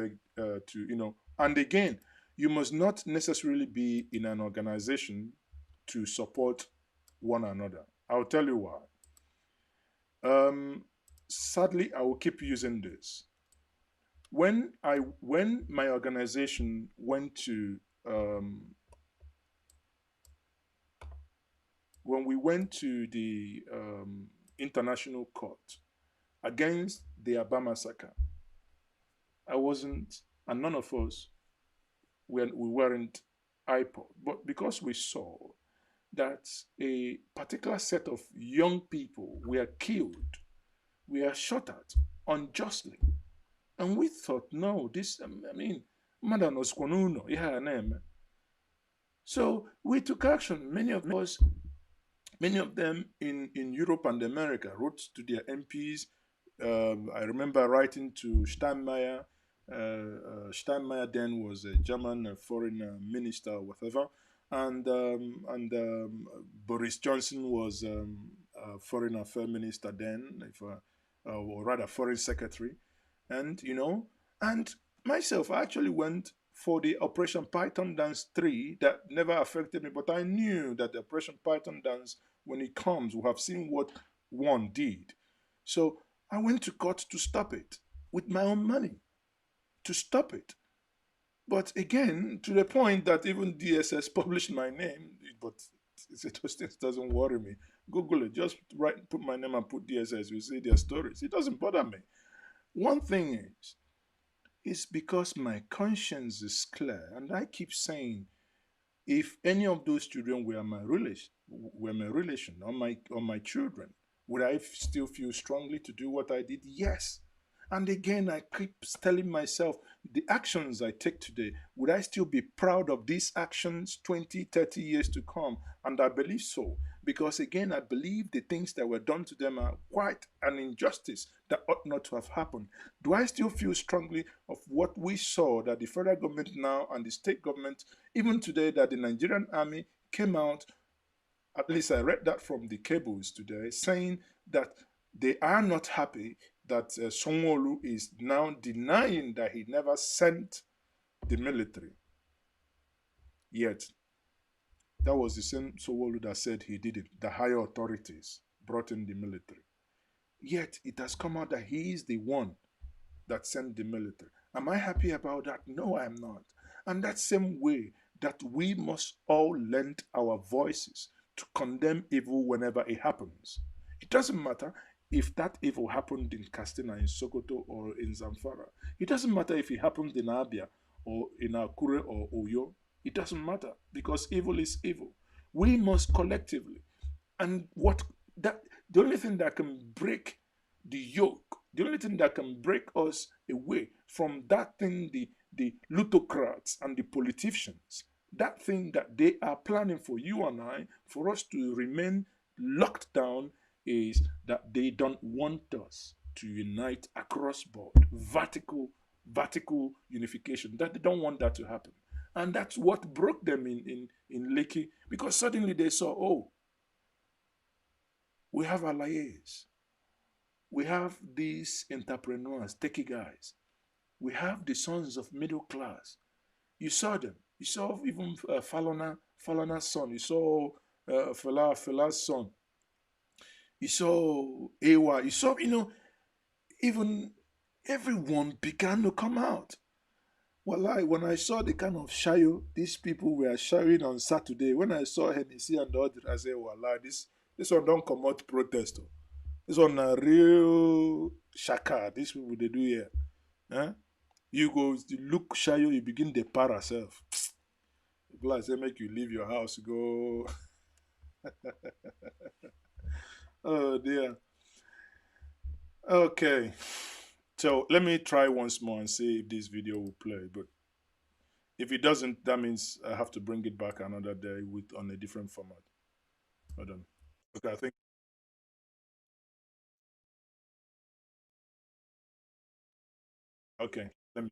and again, you must not necessarily be in an organization to support one another. I'll tell you why. Sadly, I will keep using this. When my organization went to when we went to the international court against the Aba massacre, I wasn't, and none of us, we weren't IPOD, but because we saw that a particular set of young people were killed, were shot at unjustly, and we thought, no, this, Madam Oskwanuno, so we took action. Many of them in Europe and America wrote to their MPs. I remember writing to Steinmeier, Steinmeier then was a German foreign minister, or whatever, and Boris Johnson was foreign affairs minister then, if, or rather foreign secretary, and and myself, I actually went for the Operation Python Dance 3 that never affected me, but I knew that the Operation Python Dance, when it comes, we have seen what one did. So I went to court to stop it with my own money, to stop it. But again, to the point that even DSS published my name, but those things doesn't worry me. Google it, just put my name and put DSS, you see their stories. It doesn't bother me. One thing is, it's because my conscience is clear, and I keep saying, if any of those children were my relation, or my children, would I still feel strongly to do what I did? Yes. And again, I keep telling myself, the actions I take today, would I still be proud of these actions 20, 30 years to come? And I believe so. Because again, I believe the things that were done to them are quite an injustice that ought not to have happened. Do I still feel strongly of what we saw, that the federal government now and the state government, even today, that the Nigerian army came out, at least I read that from the cables today, saying that they are not happy that Sanwo-Olu is now denying that he never sent the military. Yet, that was the same Sanwo-Olu that said he did it. The higher authorities brought in the military. Yet, it has come out that he is the one that sent the military. Am I happy about that? No, I am not. And that same way that we must all lend our voices to condemn evil whenever it happens. It doesn't matter if that evil happened in Katsina, in Sokoto, or in Zamfara. It doesn't matter if it happened in Abia, or in Akure, or Oyo. It doesn't matter, because evil is evil. We must collectively. And the only thing that can break the yoke, the only thing that can break us away from that thing, the plutocrats and the politicians, that thing that they are planning for you and I, for us to remain locked down, is that they don't want us to unite across board, vertical unification, that they don't want that to happen. And that's what broke them in Lekki, because suddenly they saw, oh, we have allies. We have these entrepreneurs, techie guys. We have the sons of middle class. You saw them. You saw even Falona's son. You saw Fela's son. You saw Ewa. You saw, even everyone began to come out. Well, when I saw the kind of shayo these people were showing on Saturday, when I saw Hennessy and the other, I said, well, this one don't come out protest. This one a real shaka. These people they do here. Huh? You go look shayo, you begin to para self. People I say make you leave your house, go. Oh dear. Okay. So let me try once more and see if this video will play. But if it doesn't, that means I have to bring it back another day on a different format. Hold on. Okay, I think. Okay. Let me.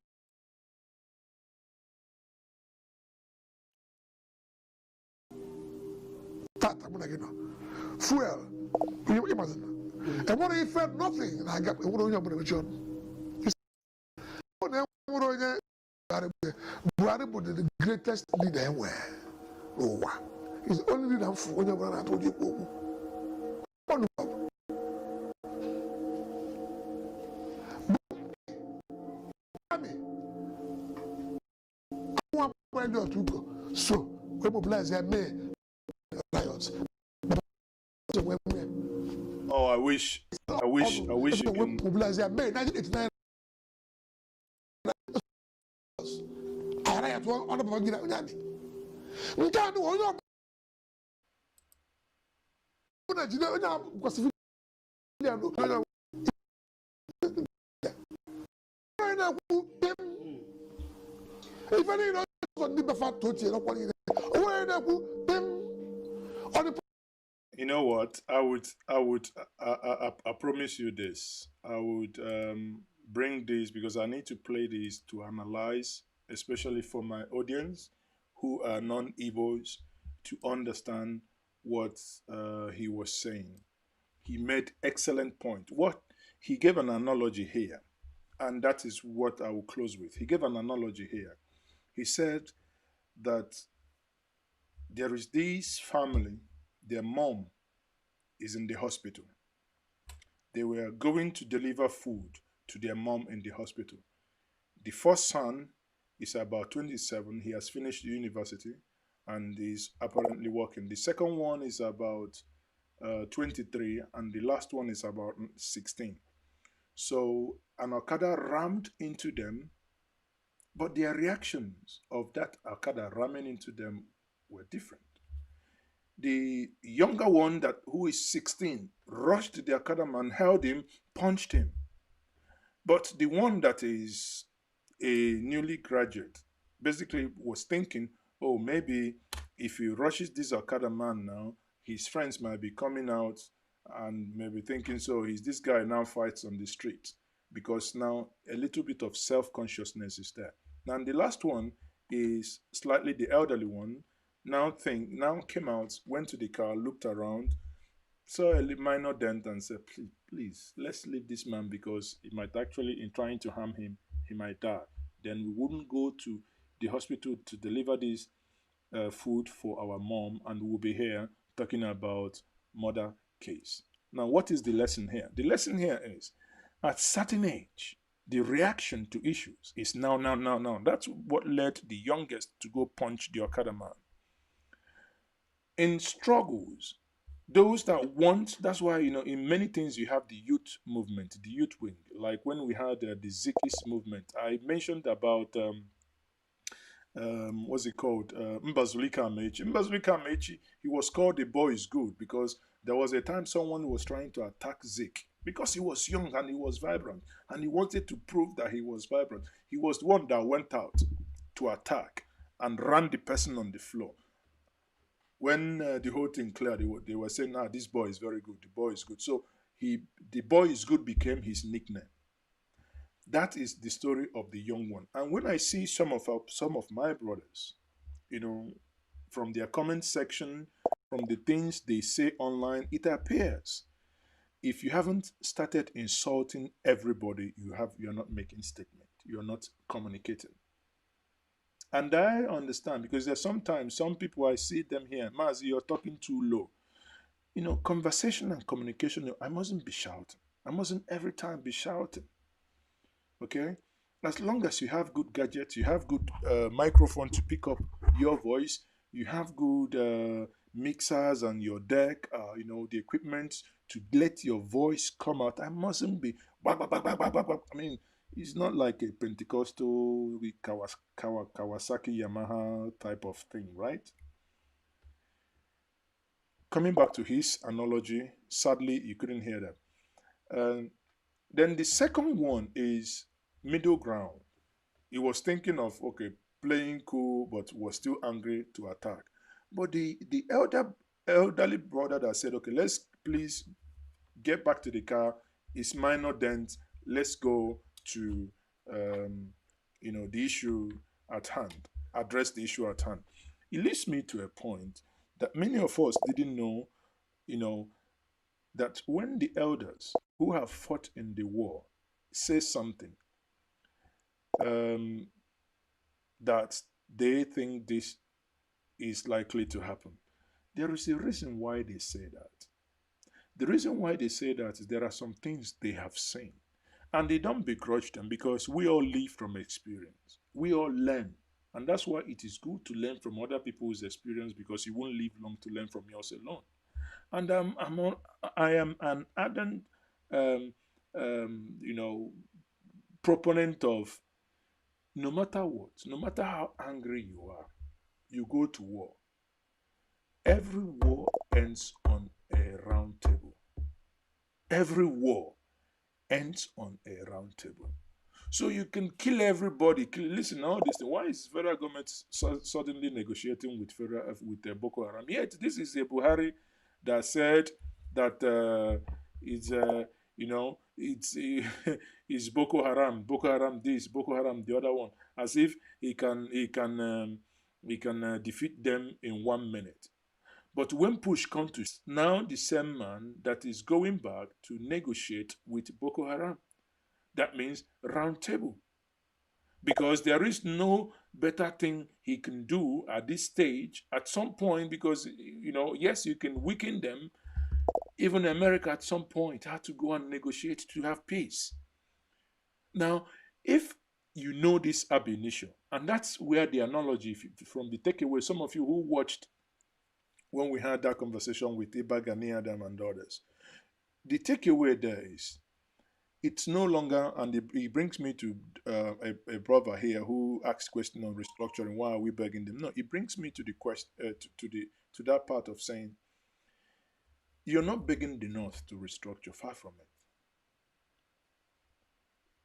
Fuel. You imagine. And what if felt nothing? And I got what on your John. Buhari the greatest leader anywhere. Oh, he's the only leader for when I told you. So, we mobilize their men, lions. Oh, I wish you can. Mobilize their men. 1989. I had one on the Bagina. We can't do all your. If any of You know what? I promise you this. I would bring this because I need to play this to analyze, especially for my audience who are non-Igbos, to understand what he was saying. He made excellent point. What he gave an analogy here, and that is what I will close with. He gave an analogy here. He said that there is this family, their mom is in the hospital. They were going to deliver food to their mom in the hospital. The first son is about 27. He has finished university and is apparently working. The second one is about 23, and the last one is about 16. So an Okada rammed into them, but their reactions of that Okada ramming into them were different. The younger one, that who is 16, rushed the Okada man, held him, punched him. But the one that is a newly graduate basically was thinking, oh, maybe if he rushes this Okada man now, his friends might be coming out and maybe thinking, so is this guy now fights on the street? Because now a little bit of self-consciousness is there. Now the last one is slightly the elderly one. Now came out, went to the car, looked around, saw a minor dent and said, please, let's leave this man because it might actually, in trying to harm him, he might die. Then we wouldn't go to the hospital to deliver this food for our mom, and we'll be here talking about murder case. Now, what is the lesson here? The lesson here is, at certain age, the reaction to issues is now. That's what led the youngest to go punch the Okada man. In struggles, those that want, that's why, in many things you have the youth movement, the youth wing. Like when we had the Zikis movement, I mentioned about what's it called, Mbazulika Amechi. Mbazulika Amechi, he was called the boy is good because there was a time someone was trying to attack Zik because he was young and he was vibrant and he wanted to prove that he was vibrant. He was the one that went out to attack and ran the person on the floor. When the whole thing cleared, they were saying, this boy is very good. The boy is good. So the boy is good became his nickname. That is the story of the young one. And when I see some of my brothers, from their comment section, from the things they say online, it appears if you haven't started insulting everybody, you're not making statement. You're not communicating. And I understand because there's sometimes some people I see them here, Mazi, you're talking too low. Conversation and communication, I mustn't be shouting. I mustn't every time be shouting. Okay? As long as you have good gadgets, you have good microphone to pick up your voice, you have good mixers and your deck, the equipment to let your voice come out. I mustn't be, I mean, it's not like a Pentecostal Kawasaki Yamaha type of thing, right? Coming back to his analogy, sadly, you couldn't hear that. Then the second one is middle ground. He was thinking of, okay, playing cool, but was still angry to attack. But the elderly brother that said, okay, let's please get back to the car. It's minor dent. Let's go to the issue at hand, address the issue at hand. It leads me to a point that many of us didn't know, that when the elders who have fought in the war say something that they think this is likely to happen, there is a reason why they say that. The reason why they say that is there are some things they have seen. And they don't begrudge them because we all live from experience. We all learn. And that's why it is good to learn from other people's experience because you won't live long to learn from yours alone. And I am an ardent, proponent of no matter what, no matter how angry you are, you go to war. Every war ends on a round table. Every war ends on a round table. So you can kill everybody. Listen, all this thing. Why is federal government suddenly negotiating with Boko Haram? Yet this is a Buhari that said that You know, it's Boko Haram this, Boko Haram the other one, as if he can defeat them in 1 minute. But when push comes to now the same man that is going back to negotiate with Boko Haram. That means round table, because there is no better thing he can do at this stage at some point, because yes, you can weaken them. Even America at some point had to go and negotiate to have peace. Now, if you know this ab initio, and that's where the analogy from the takeaway, some of you who watched when we had that conversation with Iba Gani Adam and others, the takeaway there is it's no longer, and it brings me to a brother here who asked question on restructuring. Why are we begging them? No, it brings me to the question, to that part of saying you're not begging the North to restructure. Far from it.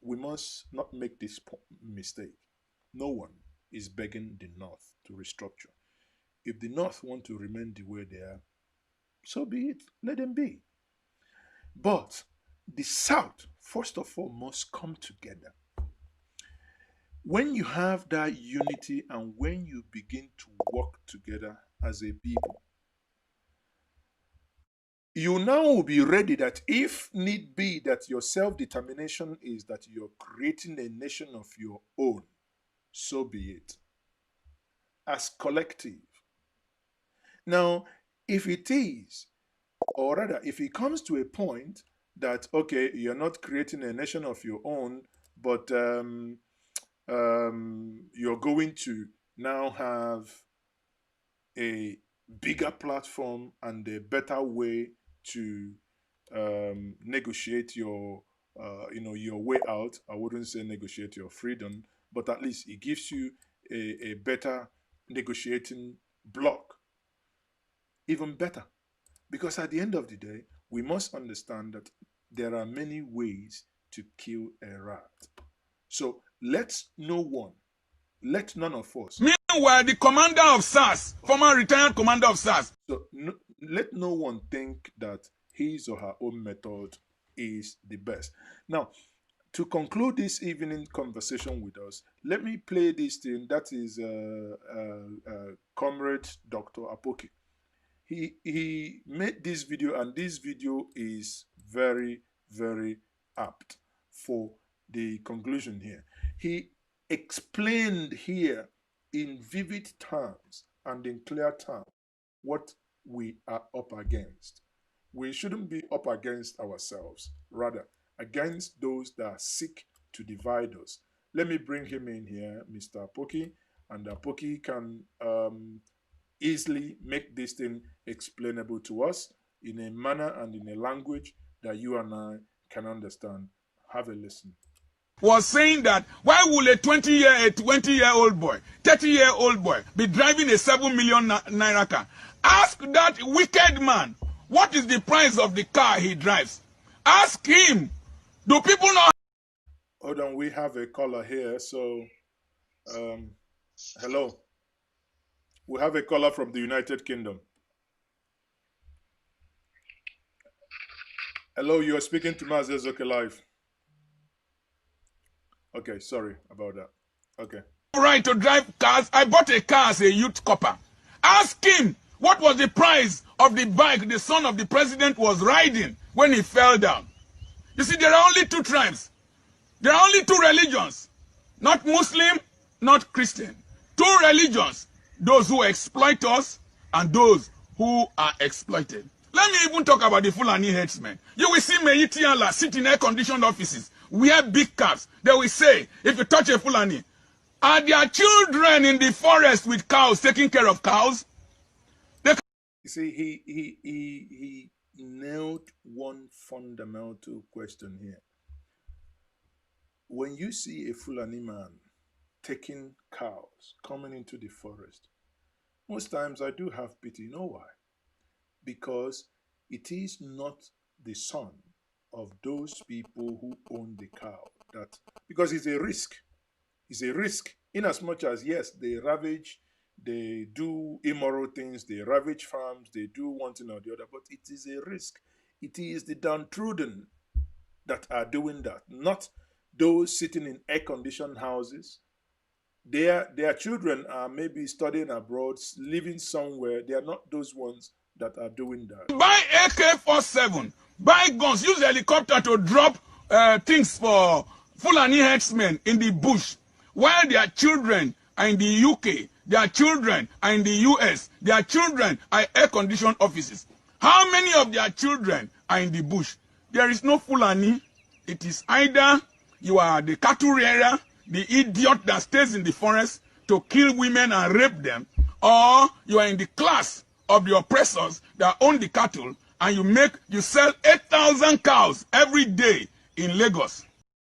We must not make this mistake. No one is begging the North to restructure. If the North want to remain the way they are, so be it. Let them be. But the South, first of all, must come together. When you have that unity and when you begin to work together as a people, you now will be ready that if need be that your self-determination is that you're creating a nation of your own, so be it. As collective. Now, if it is, or rather, if it comes to a point that, okay, you're not creating a nation of your own, but you're going to now have a bigger platform and a better way to negotiate your your way out. I wouldn't say negotiate your freedom, but at least it gives you a better negotiating block. Even better, because at the end of the day, we must understand that there are many ways to kill a rat. So let none of us. Meanwhile, the commander of SARS, former retired commander of SARS. So let no one think that his or her own method is the best. Now, to conclude this evening conversation with us, let me play this thing. That is Comrade Dr. Apoki. He made this video, and this video is very, very apt for the conclusion here. He explained here in vivid terms and in clear terms what we are up against. We shouldn't be up against ourselves, rather against those that seek to divide us. Let me bring him in here, Mr. Apoki, and Apoki can easily make this thing explainable to us in a manner and in a language that you and I can understand. Have a listen. Was saying that why will a 20-year-old boy, 30-year-old boy be driving a 7 million naira car? Ask that wicked man what is the price of the car he drives. Ask him. Do people know? Hold on, we have a caller here. So, hello. We have a caller from the United Kingdom. Hello, you are speaking to Mazezoke Live. Okay, sorry about that. Okay. Right to drive cars. I bought a car as a youth copper. Ask him what was the price of the bike the son of the president was riding when he fell down. You see, there are only two tribes. There are only two religions. Not Muslim, not Christian. Two religions. Those who exploit us and those who are exploited. Let me even talk about the Fulani headsmen. You will see Meitiala sit in air-conditioned offices, wear big caps. They will say, if you touch a Fulani, are there children in the forest with cows taking care of cows? You see, he nailed one fundamental question here. When you see a Fulani man taking cows coming into the forest, most times I do have pity. You know why? Because it is not the son of those people who own the cow because it's a risk. It's a risk in as much as, yes, they ravage, they do immoral things, they ravage farms, they do one thing or the other, but it is a risk. It is the downtrodden that are doing that, not those sitting in air-conditioned houses. Their children are maybe studying abroad, living somewhere. They are not those ones that are doing that. Buy AK-47, buy guns, use helicopter to drop things for Fulani herdsmen in the bush, while their children are in the UK, their children are in the US, their children are air-conditioned offices. How many of their children are in the bush? There is no Fulani. It is either you are the cattle rearer, the idiot that stays in the forest to kill women and rape them, or you are in the class of the oppressors that own the cattle, and you sell 8,000 cows every day in Lagos.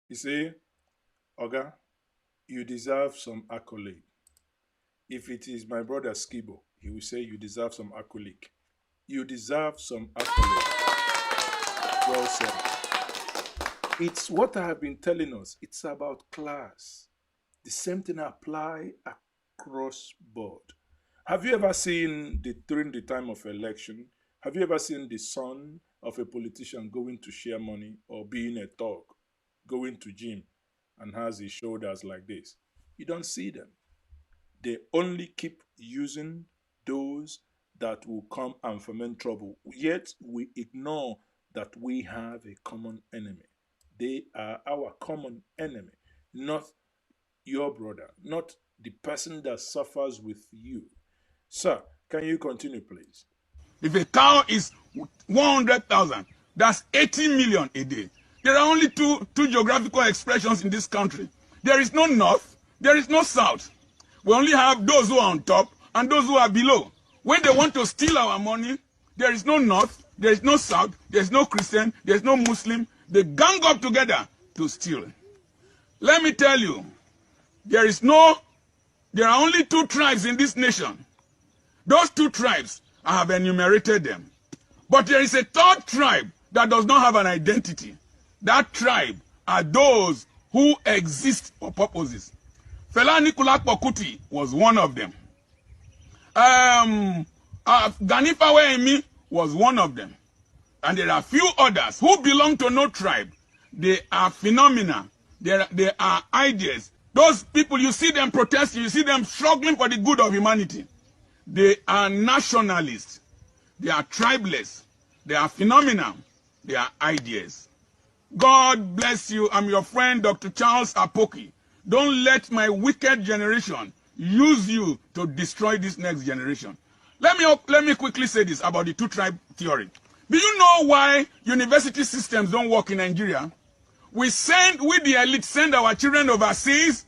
You see, Oga, you deserve some accolade. If it is my brother Skibo, he will say you deserve some accolade. You deserve some accolade. Well said. It's what I have been telling us. It's about class. The same thing apply across board. Have you ever seen, during the time of election, have you ever seen the son of a politician going to share money or being a thug, going to gym and has his shoulders like this? You don't see them. They only keep using those that will come and foment trouble. Yet we ignore that we have a common enemy. They are our common enemy, not your brother, not the person that suffers with you. Sir, can you continue, please? If a cow is 100,000, that's 80 million a day. There are only two geographical expressions in this country. There is no north, there is no south. We only have those who are on top and those who are below. When they want to steal our money, there is no north, there is no south, there is no Christian, there is no Muslim. They gang up together to steal. Let me tell you, there are only 2 tribes in this nation. Those 2 tribes, I have enumerated them. But there is a 3rd tribe that does not have an identity. That tribe are those who exist for purposes. Fela Anikulapo Kuti was one of them. Ganifa Wemi was one of them. And there are few others who belong to no tribe. They are phenomena. They are ideas. Those people, you see them protesting, you see them struggling for the good of humanity. They are nationalists. They are tribeless. They are phenomena. They are ideas. God bless you. I'm your friend, Dr. Charles Apoki. Don't let my wicked generation use you to destroy this next generation. Let me quickly say this about the 2-tribe theory. Do you know why university systems don't work in Nigeria? We the elite send our children overseas,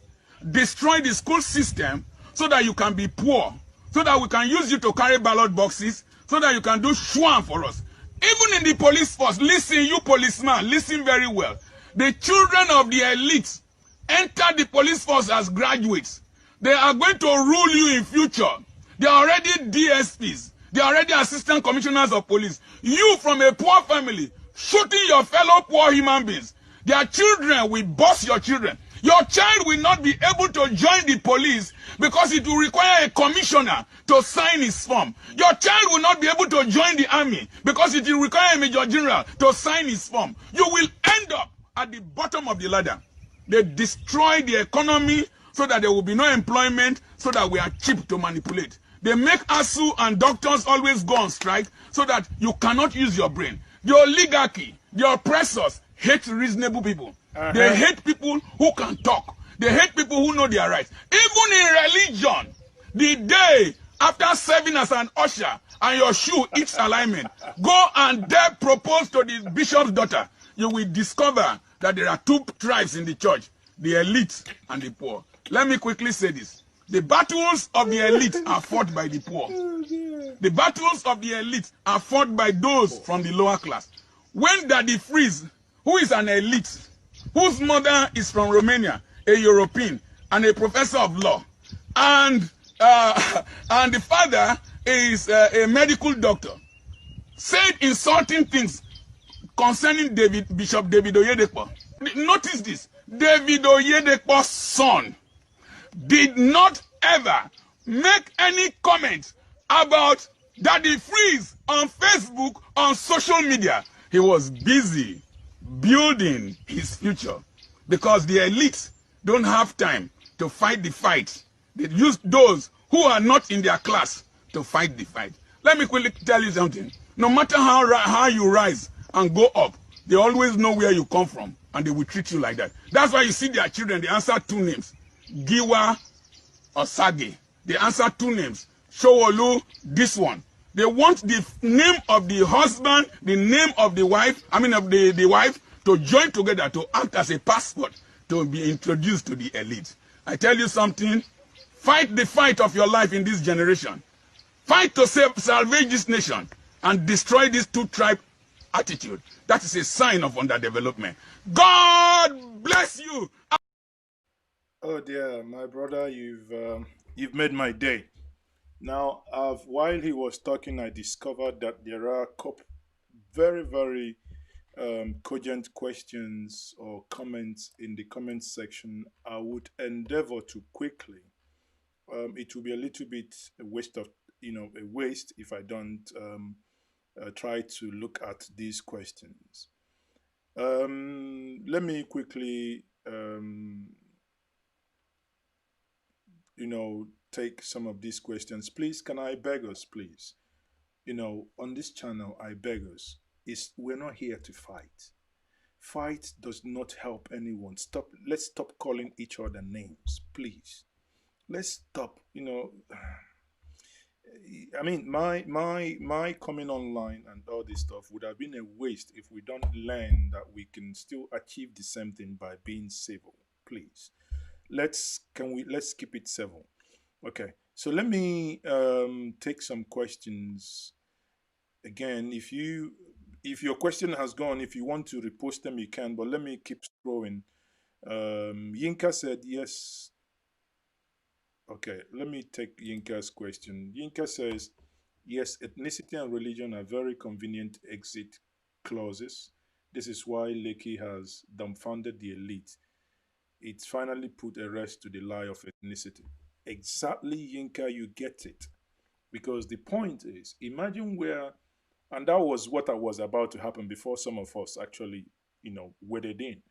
destroy the school system so that you can be poor, so that we can use you to carry ballot boxes, so that you can do shwan for us. Even in the police force, listen, you policeman, listen very well. The children of the elite enter the police force as graduates. They are going to rule you in future. They are already DSPs. They are already assistant commissioners of police. You from a poor family, shooting your fellow poor human beings. Their children will boss your children. Your child will not be able to join the police because it will require a commissioner to sign his form. Your child will not be able to join the army because it will require a major general to sign his form. You will end up at the bottom of the ladder. They destroy the economy so that there will be no employment, so that we are cheap to manipulate. They make ASU and doctors always go on strike so that you cannot use your brain. The oligarchy, the oppressors, hate reasonable people. They hate people who can talk. They hate people who know their rights. Even in religion, the day after serving as an usher and your shoe eats alignment, go and dare propose to the bishop's daughter. You will discover that there are 2 tribes in the church, the elite and the poor. Let me quickly say this. The battles of the elite are fought by the poor. The battles of the elite are fought by those from the lower class. When Daddy Freeze, who is an elite, whose mother is from Romania, a European, and a professor of law, and the father is a medical doctor, said insulting things concerning Bishop David Oyedepo. Notice this. David Oyedepo's son did not ever make any comment about Daddy Freeze on Facebook, on social media. He was busy building his future, because the elites don't have time to fight the fight. They use those who are not in their class to fight the fight. Let me quickly tell you something. No matter how you rise and go up, they always know where you come from, and they will treat you like that. That's why you see their children, they answer two names, Giwa or Sage. They answer two names, Showolu, this one. They want the name of the husband, the name of the wife, of the wife, to join together to act as a passport to be introduced to the elite. I tell you something, fight the fight of your life in this generation. Fight to salvage this nation and destroy this two-tribe attitude. That is a sign of underdevelopment. God bless you. Oh dear, my brother, you've made my day. Now, while he was talking, I discovered that there are a couple very, very cogent questions or comments in the comment section. I would endeavor to quickly. It will be a little bit a waste of, a waste if I don't try to look at these questions. Let me quickly, take some of these questions. Please, can I beg us, please? On this channel, I beg us, we're not here to fight. Fight does not help anyone. Let's stop calling each other names, please. Let's stop, my coming online and all this stuff would have been a waste if we don't learn that we can still achieve the same thing by being civil. Please. Let's keep it civil. Okay. So let me take some questions. Again, if your question has gone, if you want to repost them, you can, but let me keep scrolling. Yinka said yes. Okay, let me take Yinka's question. Yinka says, yes, ethnicity and religion are very convenient exit clauses. This is why Lekki has dumbfounded the elite. It's finally put a rest to the lie of ethnicity. Exactly, Yinka, you get it. Because the point is, imagine and that was what was about to happen before some of us actually, waded in.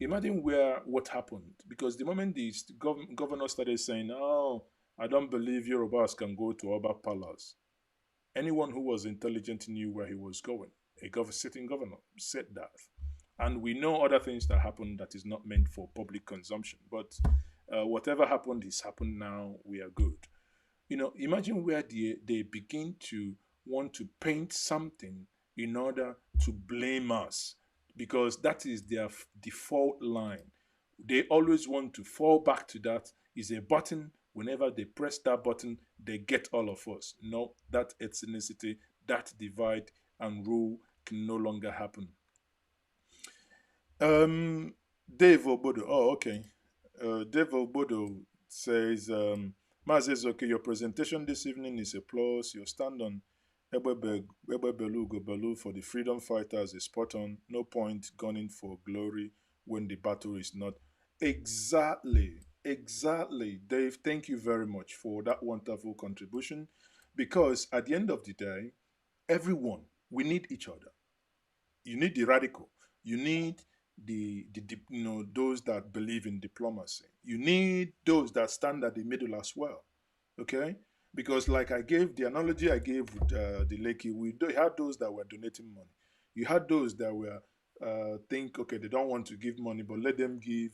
Imagine what happened, because the moment the governor started saying, "Oh, I don't believe Yorubas can go to Oba Palace," anyone who was intelligent knew where he was going. A sitting governor said that, and we know other things that happened that is not meant for public consumption. But whatever happened is happened now. We are good. Imagine where they begin to want to paint something in order to blame us, because that is their default line. They always want to fall back to that. Is a button. Whenever they press that button, they get all of us. No, that ethnicity, that divide and rule can no longer happen. Dave Obodo. Oh, okay. Dave Obodo says, okay, your presentation this evening is a plus. Your stand on Ebe Belu for the freedom fighters is spot on. No point gunning for glory when the battle is not. Exactly. Dave, thank you very much for that wonderful contribution. Because at the end of the day, everyone, we need each other. You need the radical. You need the those that believe in diplomacy. You need those that stand at the middle as well. Okay? Because like I gave the analogy I gave with the Lekki, we had those that were donating money. You had those that were think, okay, they don't want to give money, but let them give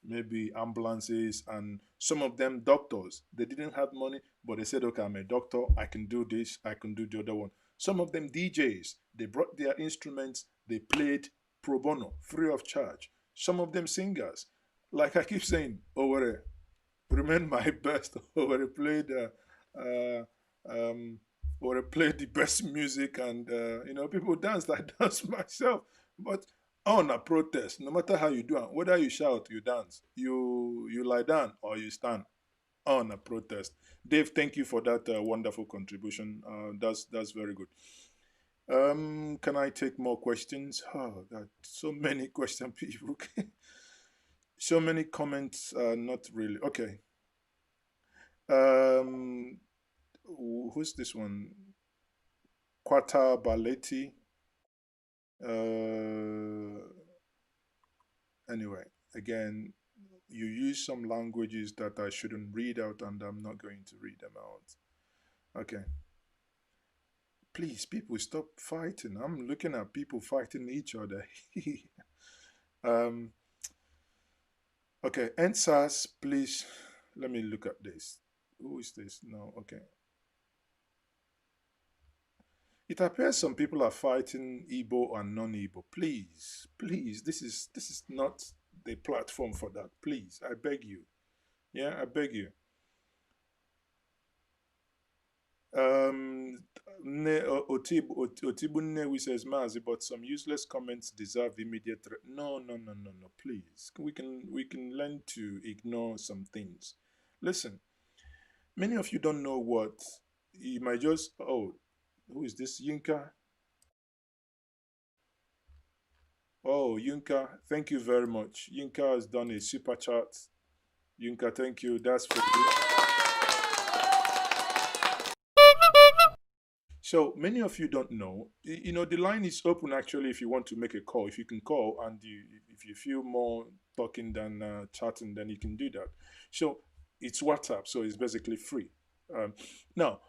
maybe ambulances, and some of them doctors. They didn't have money, but they said, okay, I'm a doctor, I can do this, I can do the other one. Some of them DJs, they brought their instruments, they played pro bono, free of charge. Some of them singers. Like I keep saying, Owere, remain my best. Owere played played the best music, and people dance. I dance myself. But on a protest, no matter how you do it, whether you shout, you dance, you lie down or you stand on a protest. Dave, thank you for that wonderful contribution. That's very good. Can I take more questions? Oh God, so many questions, people. So many comments. Not really. Okay. Who's this one? Quata Baleti. Anyway, again, you use some languages that I shouldn't read out, and I'm not going to read them out. Okay. Please, people, stop fighting. I'm looking at people fighting each other. um, okay, EndSARS, please. Let me look at this. Who is this? No, okay. It appears some people are fighting Igbo and non-Igbo. Please, please, this is not the platform for that. Please, I beg you. Yeah, I beg you. Um, Otibu Nnewi says, Mazi, but some useless comments deserve immediate. No, no, no, no, no. Please, we can learn to ignore some things. Listen, many of you don't know what you might just. Oh, who is this? Yinka. Oh, Yinka, thank you very much. Yinka has done a super chat. Yinka, thank you. That's for you. So many of you don't know. You know, the line is open actually. If you want to make a call, if you can call, and if you feel more talking than chatting, then you can do that. So it's WhatsApp, so it's basically free. Now,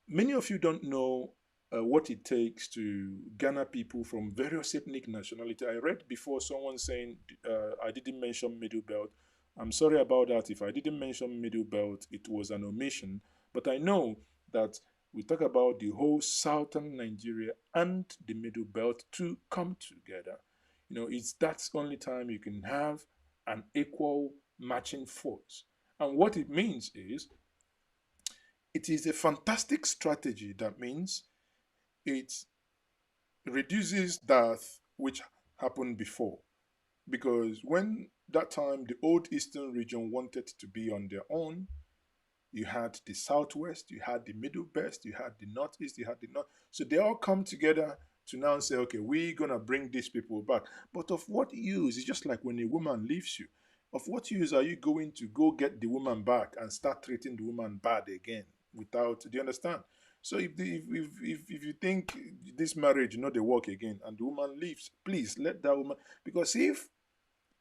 many of you don't know what it takes to garner people from various ethnic nationality. I read before someone saying I didn't mention Middle Belt. I'm sorry about that. If I didn't mention Middle Belt, it was an omission. But I know that we talk about the whole southern Nigeria and the Middle Belt to come together. You know, it's that's only time you can have an equal matching force. And what it means is it is a fantastic strategy. That means it reduces death, which happened before. Because when that time the old eastern region wanted to be on their own, you had the southwest, you had the middle belt, you had the northeast, you had the north. So they all come together to now say, okay, we're gonna bring these people back. But of what use? It's just like when a woman leaves you. Of what use are you going to go get the woman back and start treating the woman bad again without? Do you understand? So if you think this marriage not the work again and the woman leaves, please let that woman, because if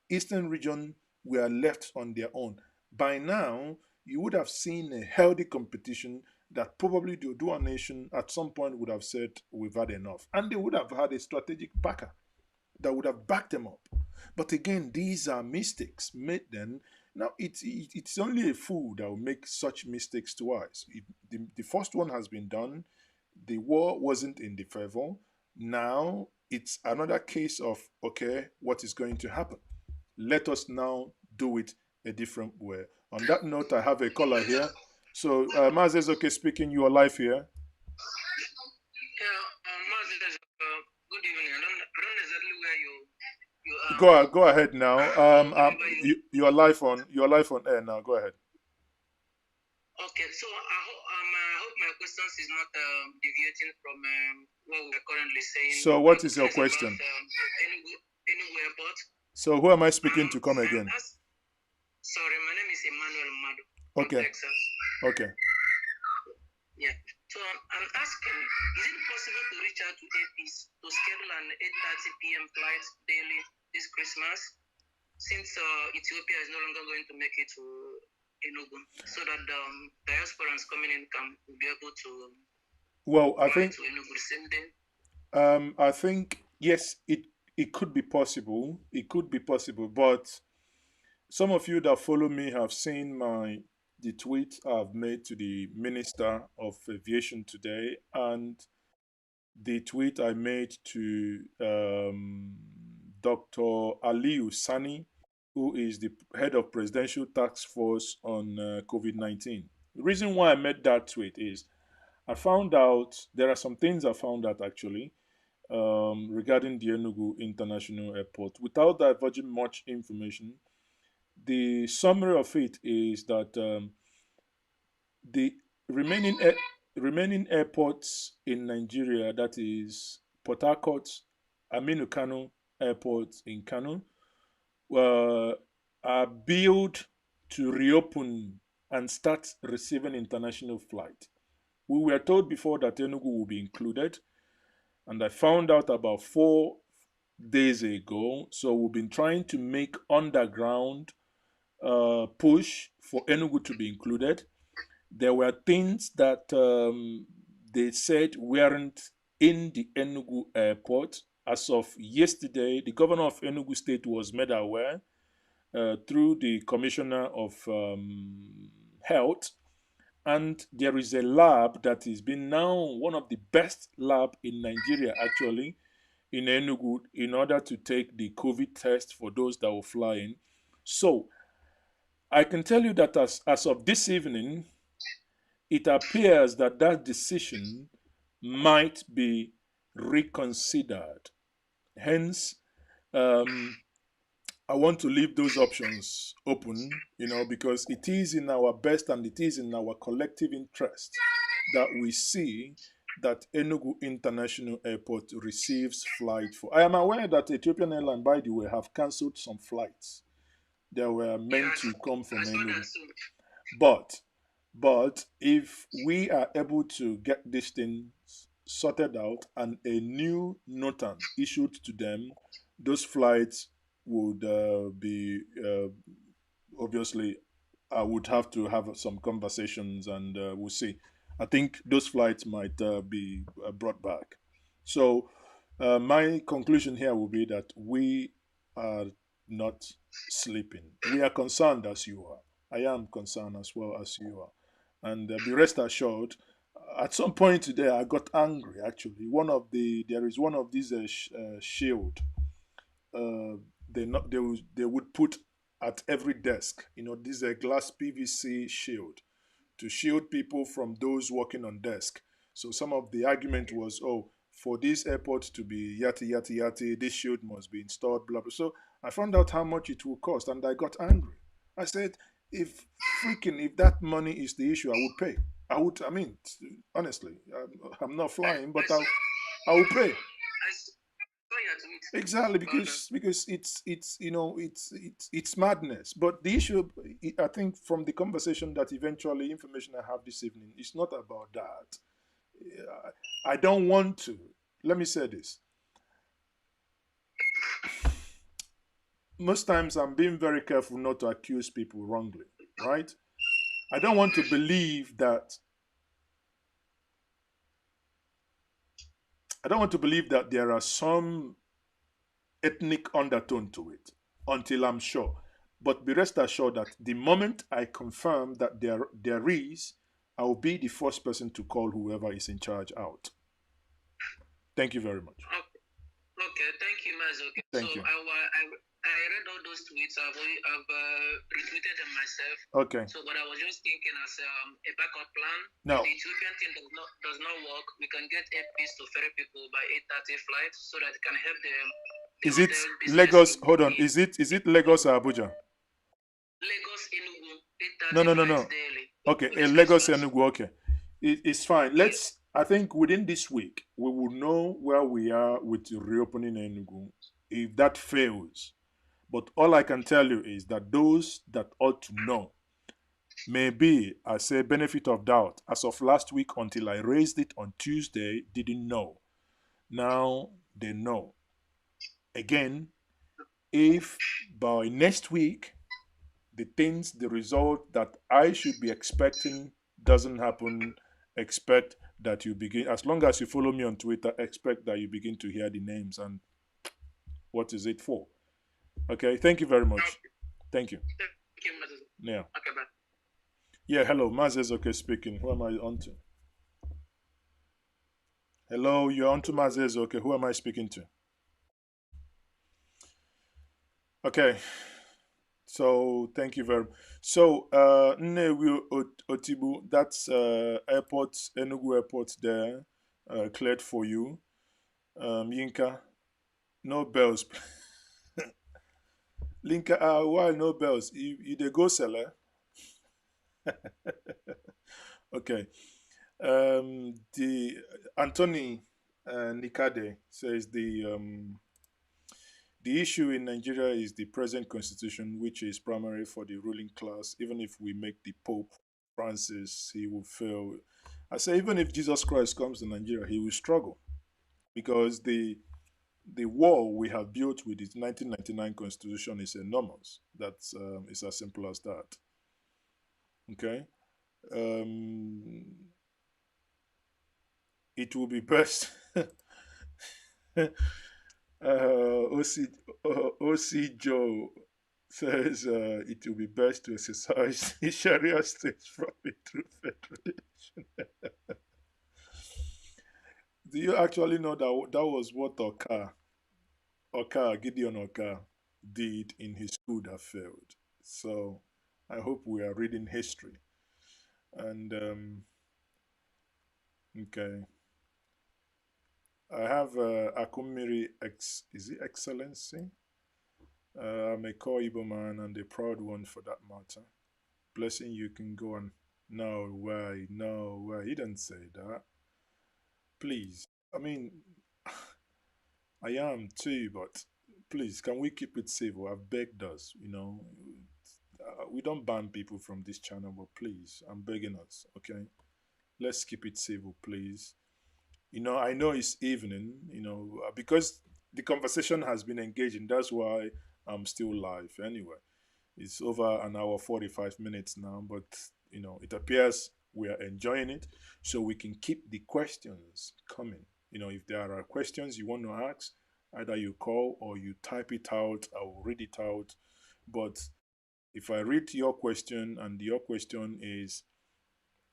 Eastern region were left on their own, by now you would have seen a healthy competition that probably the Odua nation at some point would have said, we've had enough. And they would have had a strategic backer that would have backed them up. But again, these are mistakes made then. Now, it's only a fool that will make such mistakes twice. The first one has been done. The war wasn't in the favor. Now, it's another case of, okay, what is going to happen? Let us now do it a different way. On that note, I have a caller here. So, Mazes, okay, speaking, you are live here. Yeah, Mazes, good evening. I don't know exactly where you are. Go ahead now. You are live on air now. Go ahead. Okay, so I hope my questions is not deviating from what we're currently saying. So, what is your question? Enugu Airport. So, who am I speaking to? Come again. Sorry, my name is Emmanuel Madu. Okay. Texas. Okay. Yeah. So I'm asking, is it possible to reach out to APs to schedule an 8:30 p.m. flight daily this Christmas, since Ethiopia is no longer going to make it to Enugu, so that diasporans coming in can be able to. Well, I think. To Enugu the same day. I think yes, it could be possible. It could be possible, but some of you that follow me have seen the tweet I've made to the Minister of Aviation today, and the tweet I made to Dr. Aliu Sani, who is the head of Presidential Task Force on COVID-19. The reason why I made that tweet is I found out, there are some things I found out actually regarding the Enugu International Airport. Without diverging much information, the summary of it is that the remaining airports in Nigeria, that is Port Harcourt, Aminu Kano Airport in Kano, are built to reopen and start receiving international flight. We were told before that Enugu will be included, and I found out about 4 days ago. So we've been trying to make underground push for Enugu to be included. There were things that they said weren't in the Enugu airport. As of yesterday, the governor of Enugu State was made aware through the commissioner of health, and there is a lab that has been now one of the best lab in Nigeria, actually, in Enugu, in order to take the COVID test for those that were flying. So I can tell you that as of this evening, it appears that that decision might be reconsidered. Hence, I want to leave those options open, because it is in our best and it is in our collective interest that we see that Enugu International Airport receives flight for. I am aware that Ethiopian Airlines, by the way, have cancelled some flights that were meant to come from Enugu. But if we are able to get these things sorted out and a new notam issued to them, those flights would be obviously. I would have to have some conversations, and we'll see. I think those flights might be brought back. So my conclusion here will be that we are not sleeping. We are concerned as you are. I am concerned as well as you are. And be rest assured, at some point today, I got angry. Actually, there is one of these shield. They would put at every desk. This is a glass PVC shield to shield people from those working on desk. So some of the argument was, oh, for this airport to be yati yati yati, this shield must be installed, blah blah. So I found out how much it will cost, and I got angry. I said, if that money is the issue, I would pay. I would. I mean, honestly, I'm not flying, but I will pay. Exactly, because it's madness. But the issue, I think, from the conversation that eventually information I have this evening, it's not about that. I don't want to. Let me say this. Most times I'm being very careful not to accuse people wrongly, right? I don't want to believe that. I don't want to believe that there are some ethnic undertone to it until I'm sure. But be rest assured that the moment I confirm that there is, I will be the first person to call whoever is in charge out. Thank you very much. Okay, thank you, Mazoke. Thank you. I read all those tweets. I've retweeted them myself. Okay. So, but I was just thinking as a backup plan. Now, if the Ethiopian thing does not work, we can get APs to ferry people by 8:30 flight so that it can help them. Is it Lagos? Hold on. Is it Lagos or Abuja? Lagos Enugu. No. Okay, Lagos Enugu. Okay, it's fine. I think within this week we will know where we are with reopening Enugu. If that fails, but all I can tell you is that those that ought to know, maybe I say benefit of doubt, as of last week until I raised it on Tuesday, didn't know. Now they know. Again, if by next week the result that I should be expecting doesn't happen, expect that you begin, as long as you follow me on Twitter, expect that you begin to hear the names and what is it for. Okay, thank you very much. Thank you. Thank you, Mazoke. Yeah. Okay, bye. Yeah, hello, Mazezoke speaking. Who am I on to? Hello, you're on to Mazezoke. Who am I speaking to? Okay. So thank you very much. So Nnewi Otibu, that's airport, Enugu Airport there, cleared for you. Yinka, no bells. Linka, why no bells? You the go seller? Okay. The Anthony Nikade says the issue in Nigeria is the present constitution, which is primary for the ruling class. Even if we make the Pope Francis, he will fail. I say, even if Jesus Christ comes to Nigeria, he will struggle because the the wall we have built with the 1999 Constitution is enormous. That's it's as simple as that. Okay. Um, it will be best. OC, OC Joe says it will be best to exercise the Sharia state from it through federation. Do you actually know that that was what Gideon Oka did in his school that failed? So I hope we are reading history. And okay, I have Akumiri is it Excellency? I'm a core Igbo man and a proud one for that matter. Blessing you can go on. No way, no way. He didn't say that. Please. I mean, I am too, but please, can we keep it civil? I've begged us, you know. We don't ban people from this channel, but please, I'm begging us, okay? Let's keep it civil, please. You know, I know it's evening, you know, because the conversation has been engaging. That's why I'm still live anyway. It's over an hour 45 minutes now, but you know, it appears we are enjoying it, so we can keep the questions coming. You know, if there are questions you want to ask, either you call or you type it out, I will read it out. But if I read your question and your question is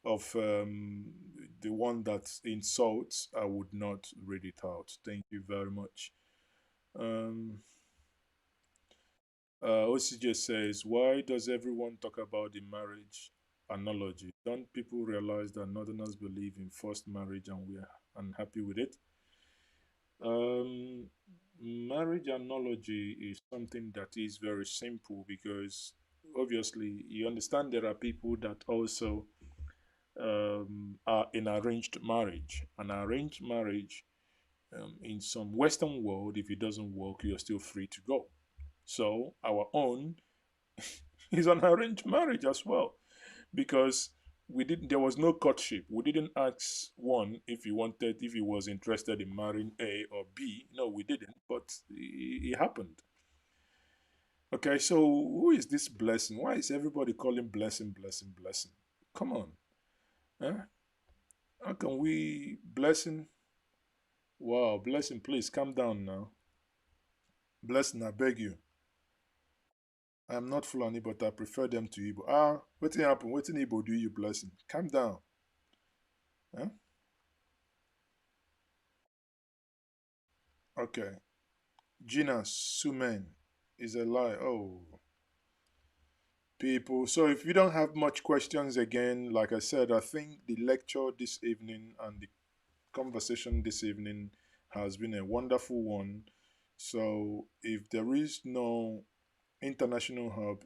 of the one that insults, I would not read it out. Thank you very much. Um, OCJ says, why does everyone talk about the marriage analogy? Don't people realize that Northerners believe in forced marriage and we are unhappy with it? Um, Marriage analogy is something that is very simple because obviously you understand there are people that also are in arranged marriage. An arranged marriage in some Western world, if it doesn't work, you're still free to go. So our own is an arranged marriage as well because we didn't there was no courtship. We didn't ask one if he was interested in marrying A or B. No, we didn't, but it happened. Okay, so who is this blessing? Why is everybody calling blessing, blessing, blessing? Come on. Huh? How can we blessing? Wow, blessing, please calm down now. Blessing, I beg you. I am not Fulani, but I prefer them to Igbo. Ah, what happen? What in Igbo do you blessing? Calm down. Huh? Okay. Gina Sumen is a lie. Oh, people. So if you don't have much questions again, like I said, I think the lecture this evening and the conversation this evening has been a wonderful one. So if there is no international hub,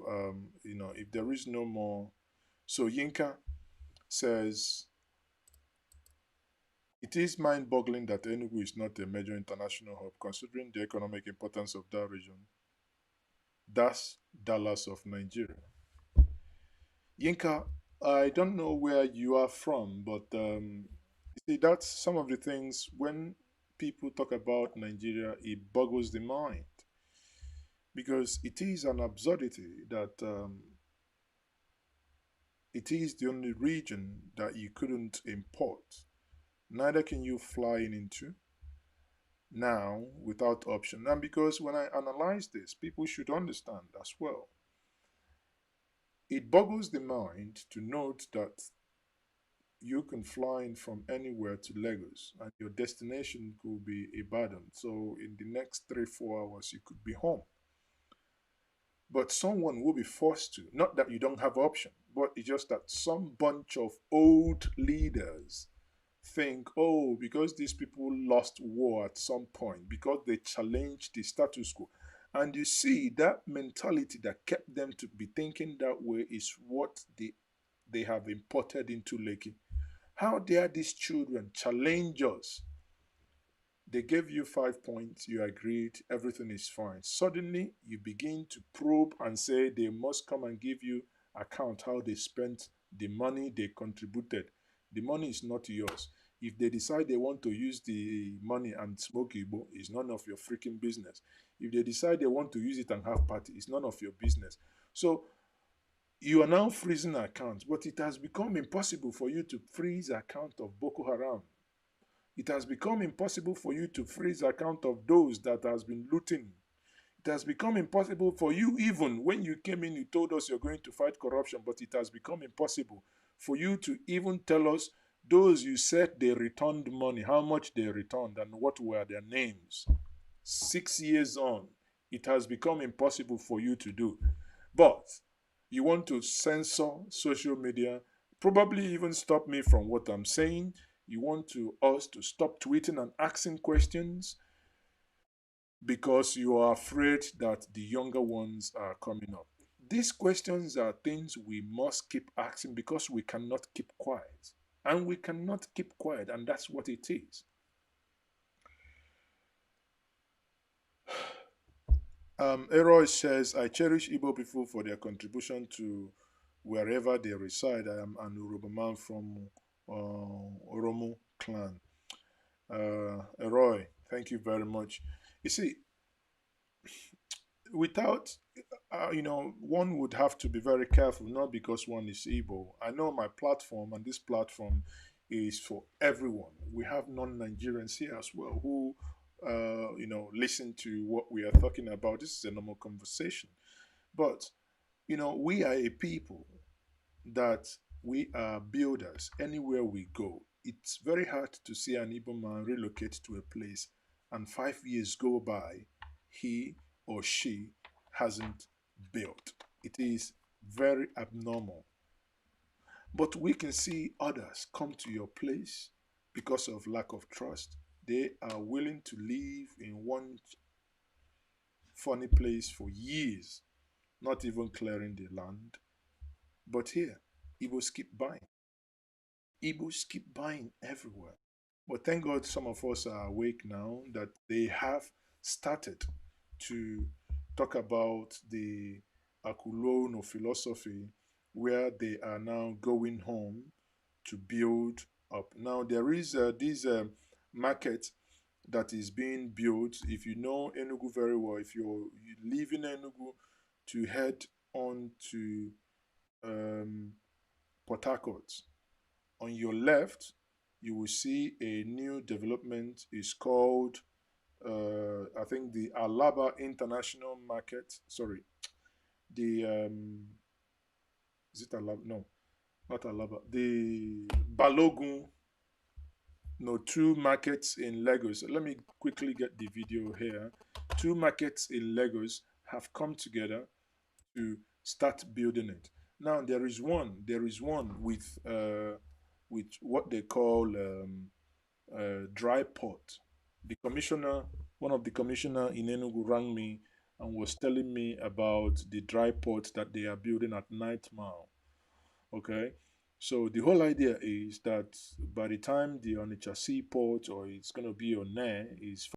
you know, if there is no more, so Yinka says it is mind-boggling that Enugu is not a major international hub, considering the economic importance of that region. That's Dallas of Nigeria. Yinka, I don't know where you are from, but you see, that's some of the things when people talk about Nigeria, it boggles the mind because it is an absurdity that it is the only region that you couldn't import. Neither can you fly in into now without option. And because when I analyze this, people should understand as well. It boggles the mind to note that you can fly in from anywhere to Lagos and your destination could be Ibadan. So in the next 3-4 hours, you could be home. But someone will be forced to, not that you don't have option, but it's just that some bunch of old leaders think, oh, because these people lost war at some point, because they challenged the status quo. And you see, that mentality that kept them to be thinking that way is what they have imported into Lekki. How dare these children challenge us? They gave you 5 points, you agreed, everything is fine. Suddenly, you begin to probe and say they must come and give you account how they spent the money they contributed. The money is not yours. If they decide they want to use the money and smoke Igbo, it's none of your freaking business. If they decide they want to use it and have party, it's none of your business. So you are now freezing accounts, but it has become impossible for you to freeze account of Boko Haram. It has become impossible for you to freeze account of those that has been looting. It has become impossible for you, even when you came in, you told us you're going to fight corruption, but it has become impossible for you to even tell us those you said they returned money, how much they returned, and what were their names. 6 years on, it has become impossible for you to do. But you want to censor social media, probably even stop me from what I'm saying. You want us to stop tweeting and asking questions because you are afraid that the younger ones are coming up. These questions are things we must keep asking because we cannot keep quiet. And we cannot keep quiet, and that's what it is. Eroy says, I cherish Igbo people for their contribution to wherever they reside. I am an Yoruba man from Oromo clan. Eroy, thank you very much. You see, without, one would have to be very careful, not because one is Igbo. I know my platform, and this platform is for everyone. We have non-Nigerians here as well who, listen to what we are talking about. This is a normal conversation. But, we are a people that we are builders anywhere we go. It's very hard to see an Igbo man relocate to a place and 5 years go by, he or she hasn't built. It is very abnormal. But we can see others come to your place because of lack of trust. They are willing to live in one funny place for years, not even clearing the land. But here, Igbos keep buying. Igbos keep buying everywhere. But thank God some of us are awake now that they have started to talk about the Akulono philosophy where they are now going home to build up. Now there is this market that is being built. If you know Enugu very well, if you live in Enugu, to head on to Port Harcourt. On your left, you will see a new development. It's called, I think, the Alaba International Market. Sorry, the is it Alaba? No, not Alaba. The Balogun. No, two markets in Lagos. Let me quickly get the video here. Two markets in Lagos have come together to start building it. Now there is one. There is one with what they call dry port. The commissioner, one of the commissioner in Enugu, rang me and was telling me about the dry port that they are building at Night Mile. Okay, so the whole idea is that by the time the Onitsha seaport or it's going to be on there is